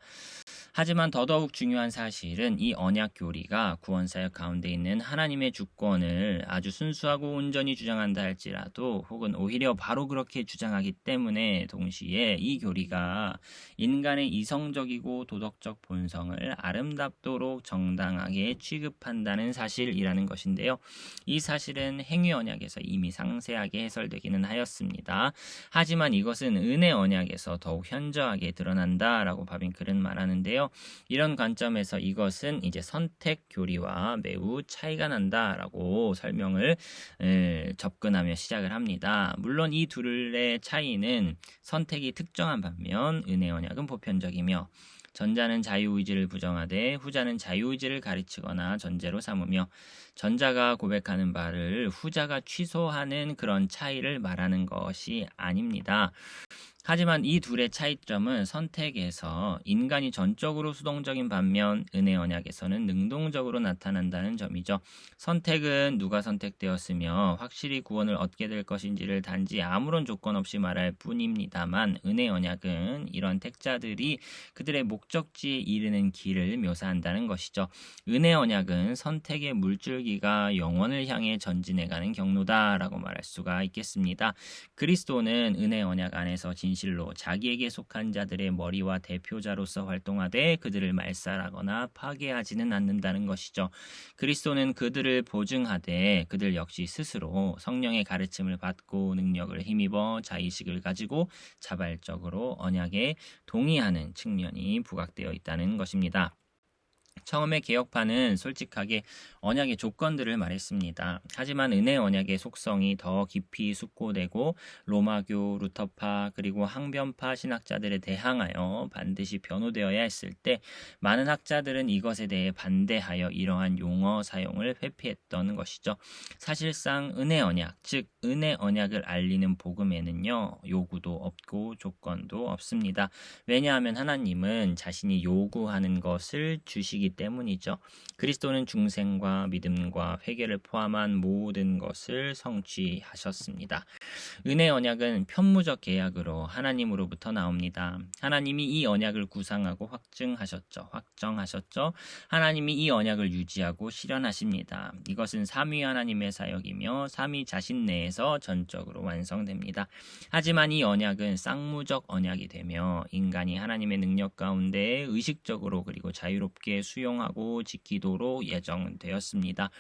하지만 더더욱 중요한 사실은 이 언약 교리가 구원 사역 가운데 있는 하나님의 주권을 아주 순수하고 온전히 주장한다 할지라도, 혹은 오히려 바로 그렇게 주장하기 때문에 동시에 이 교리가 인간의 이성적이고 도덕적 본성을 아름답도록 정당하게 취급한다는 사실이라는 것인데요. 이 사실은 행위 언약에서 이미 상세하게 해설되기는 하였습니다. 하지만 이것은 은혜 언약에서 더욱 현저하게 드러난다라고 바빙클은 말하는데요. 이런 관점에서 이것은 이제 선택 교리와 매우 차이가 난다라고 설명을 접근하며 시작을 합니다. 물론 이 둘의 차이는 선택이 특정한 반면 은혜 언약은 보편적이며, 전자는 자유의지를 부정하되 후자는 자유의지를 가르치거나 전제로 삼으며, 전자가 고백하는 바를 후자가 취소하는 그런 차이를 말하는 것이 아닙니다. 하지만 이 둘의 차이점은 선택에서 인간이 전적으로 수동적인 반면 은혜 언약에서는 능동적으로 나타난다는 점이죠. 선택은 누가 선택되었으며 확실히 구원을 얻게 될 것인지를 단지 아무런 조건 없이 말할 뿐입니다만, 은혜 언약은 이런 택자들이 그들의 목적지에 이르는 길을 묘사한다는 것이죠. 은혜 언약은 선택의 물줄기가 영원을 향해 전진해가는 경로다라고 말할 수가 있겠습니다. 그리스도는 은혜 언약 안에서 진실로 자기에게 속한 자들의 머리와 대표자로서 활동하되 그들을 말살하거나 파괴하지는 않는다는 것이죠. 그리스도는 그들을 보증하되 그들 역시 스스로 성령의 가르침을 받고 능력을 힘입어 자의식을 가지고 자발적으로 언약에 동의하는 측면이 부각되어 있다는 것입니다. 처음에 개혁파는 솔직하게 언약의 조건들을 말했습니다. 하지만 은혜 언약의 속성이 더 깊이 숙고되고 로마교, 루터파, 그리고 항변파 신학자들에 대항하여 반드시 변호되어야 했을 때, 많은 학자들은 이것에 대해 반대하여 이러한 용어 사용을 회피했던 것이죠. 사실상 은혜 언약, 즉 은혜 언약을 알리는 복음에는요, 요구도 없고 조건도 없습니다. 왜냐하면 하나님은 자신이 요구하는 것을 주시기 때문이죠. 그리스도는 중생과 믿음과 회개를 포함한 모든 것을 성취하셨습니다. 은혜 언약은 편무적 계약으로 하나님으로부터 나옵니다. 하나님이 이 언약을 구상하고 확정하셨죠. 하나님이 이 언약을 유지하고 실현하십니다. 이것은 삼위 하나님의 사역이며 삼위 자신 내에서 전적으로 완성됩니다. 하지만 이 언약은 쌍무적 언약이 되며 인간이 하나님의 능력 가운데 의식적으로 그리고 자유롭게 수용하고 지키도록 예정되었습니다.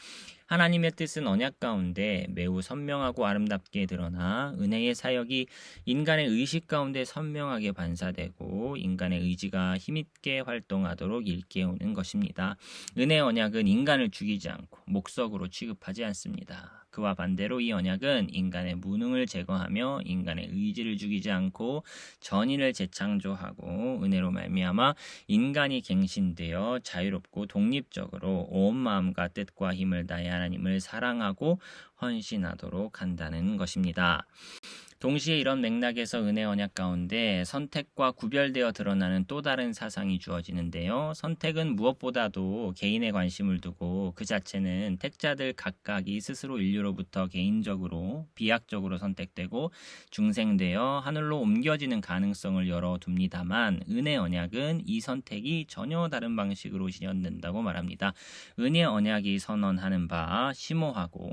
하나님의 뜻은 언약 가운데 매우 선명하고 아름답게 드러나 은혜의 사역이 인간의 의식 가운데 선명하게 반사되고 인간의 의지가 힘있게 활동하도록 일깨우는 것입니다. 은혜 언약은 인간을 죽이지 않고 목석으로 취급하지 않습니다. 그와 반대로 이 언약은 인간의 무능을 제거하며 인간의 의지를 죽이지 않고 전인을 재창조하고 은혜로 말미암아 인간이 갱신되어 자유롭고 독립적으로 온 마음과 뜻과 힘을 다해 하나님을 사랑하고 헌신하도록 한다는 것입니다. 동시에 이런 맥락에서 은혜 언약 가운데 선택과 구별되어 드러나는 또 다른 사상이 주어지는데요. 선택은 무엇보다도 개인의 관심을 두고 그 자체는 택자들 각각이 스스로 인류로부터 개인적으로 비약적으로 선택되고 중생되어 하늘로 옮겨지는 가능성을 열어둡니다만, 은혜 언약은 이 선택이 전혀 다른 방식으로 실현된다고 말합니다. 은혜 언약이 선언하는 바 심오하고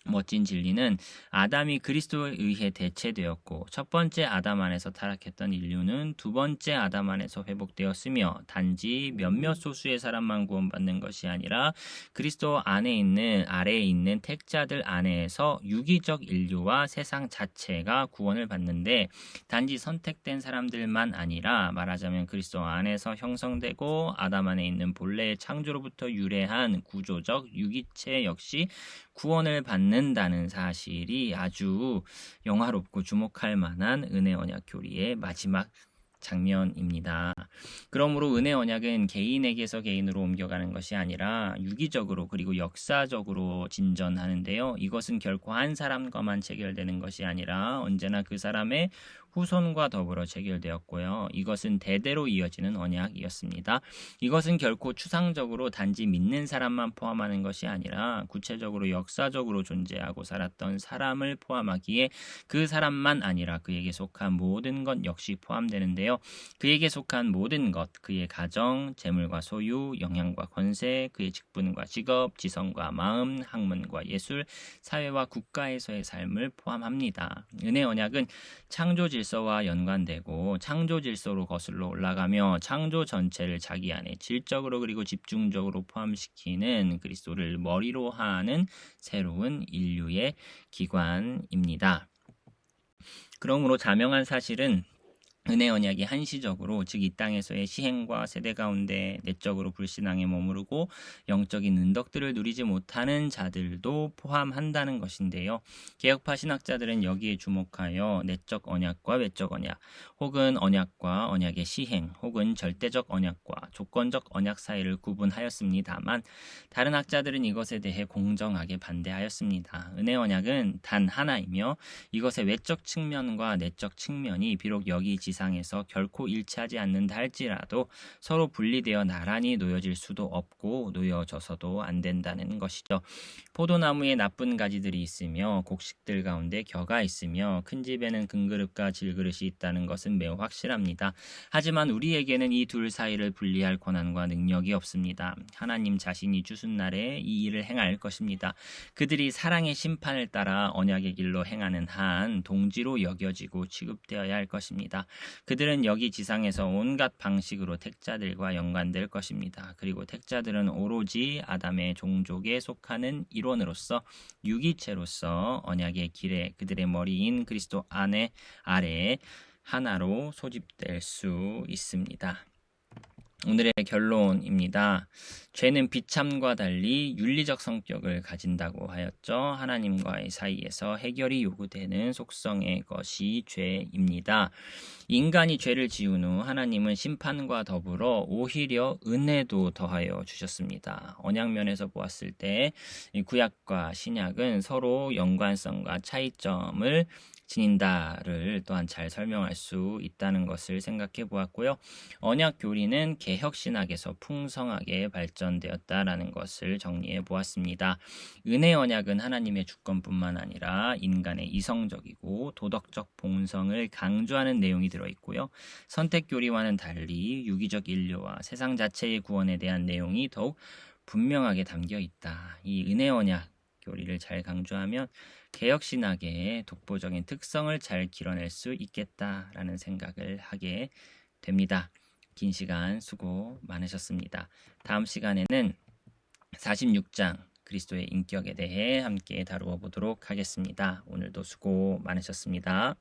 멋진 진리는 아담이 그리스도에 의해 대체되었고 첫 번째 아담 안에서 타락했던 인류는 두 번째 아담 안에서 회복되었으며 단지 몇몇 소수의 사람만 구원받는 것이 아니라 그리스도 안에 있는 아래에 있는 택자들 안에서 유기적 인류와 세상 자체가 구원을 받는데 단지 선택된 사람들만 아니라 말하자면 그리스도 안에서 형성되고 아담 안에 있는 본래의 창조로부터 유래한 구조적 유기체 역시 구원을 받는다는 사실이 아주 영화롭고 주목할 만한 은혜 언약 교리의 마지막 장면입니다. 그러므로 은혜 언약은 개인에게서 개인으로 옮겨가는 것이 아니라 유기적으로 그리고 역사적으로 진전하는데요. 이것은 결코 한 사람과만 체결되는 것이 아니라 언제나 그 사람의 후손과 더불어 체결되었고요. 이것은 대대로 이어지는 언약이었습니다. 이것은 결코 추상적으로 단지 믿는 사람만 포함하는 것이 아니라 구체적으로 역사적으로 존재하고 살았던 사람을 포함하기에 그 사람만 아니라 그에게 속한 모든 것 역시 포함되는데요. 그에게 속한 모든 것, 그의 가정, 재물과 소유, 영향과 권세, 그의 직분과 직업, 지성과 마음, 학문과 예술, 사회와 국가에서의 삶을 포함합니다. 은혜 언약은 창조 질서와 연관되고 창조 질서로 거슬러 올라가며 창조 전체를 자기 안에 질적으로 그리고 집중적으로 포함시키는 그리스도를 머리로 하는 새로운 인류의 기관입니다. 그러므로 자명한 사실은 은혜 언약이 한시적으로 즉 이 땅에서의 시행과 세대 가운데 내적으로 불신앙에 머무르고 영적인 은덕들을 누리지 못하는 자들도 포함한다는 것인데요. 개혁파 신학자들은 여기에 주목하여 내적 언약과 외적 언약 혹은 언약과 언약의 시행 혹은 절대적 언약과 조건적 언약 사이를 구분하였습니다만 다른 학자들은 이것에 대해 공정하게 반대하였습니다. 은혜 언약은 단 하나이며 이것의 외적 측면과 내적 측면이 비록 여기 지상에서 결코 일치하지 않는다 할지라도 서로 분리되어 나란히 놓여질 수도 없고 놓여져서도 안 된다는 것이죠. 포도나무에 나쁜 가지들이 있으며 곡식들 가운데 겨가 있으며 큰 집에는 금그릇과 질그릇이 있다는 것은 매우 확실합니다. 하지만 우리에게는 이 둘 사이를 분리할 권한과 능력이 없습니다. 하나님 자신이 주순날에 이 일을 행할 것입니다. 그들이 사랑의 심판을 따라 언약의 길로 행하는 한 동지로 여겨지고 취급되어야 할 것입니다. 그들은 여기 지상에서 온갖 방식으로 택자들과 연관될 것입니다. 그리고 택자들은 오로지 아담의 종족에 속하는 일원으로서 유기체로서 언약의 길에 그들의 머리인 그리스도 아래에 하나로 소집될 수 있습니다. 오늘의 결론입니다. 죄는 비참과 달리 윤리적 성격을 가진다고 하였죠. 하나님과의 사이에서 해결이 요구되는 속성의 것이 죄입니다. 인간이 죄를 지은 후 하나님은 심판과 더불어 오히려 은혜도 더하여 주셨습니다. 언약면에서 보았을 때 구약과 신약은 서로 연관성과 차이점을 지닌다를 또한 잘 설명할 수 있다는 것을 생각해 보았고요. 언약 교리는 개혁 신학에서 풍성하게 발전되었다라는 것을 정리해 보았습니다. 은혜 언약은 하나님의 주권뿐만 아니라 인간의 이성적이고 도덕적 본성을 강조하는 내용이 들어있고요. 선택 교리와는 달리 유기적 인류와 세상 자체의 구원에 대한 내용이 더욱 분명하게 담겨 있다. 이 은혜 언약 교리를 잘 강조하면 개혁신학의 독보적인 특성을 잘 길어낼 수 있겠다라는 생각을 하게 됩니다. 긴 시간 수고 많으셨습니다. 다음 시간에는 46장 그리스도의 인격에 대해 함께 다루어 보도록 하겠습니다. 오늘도 수고 많으셨습니다.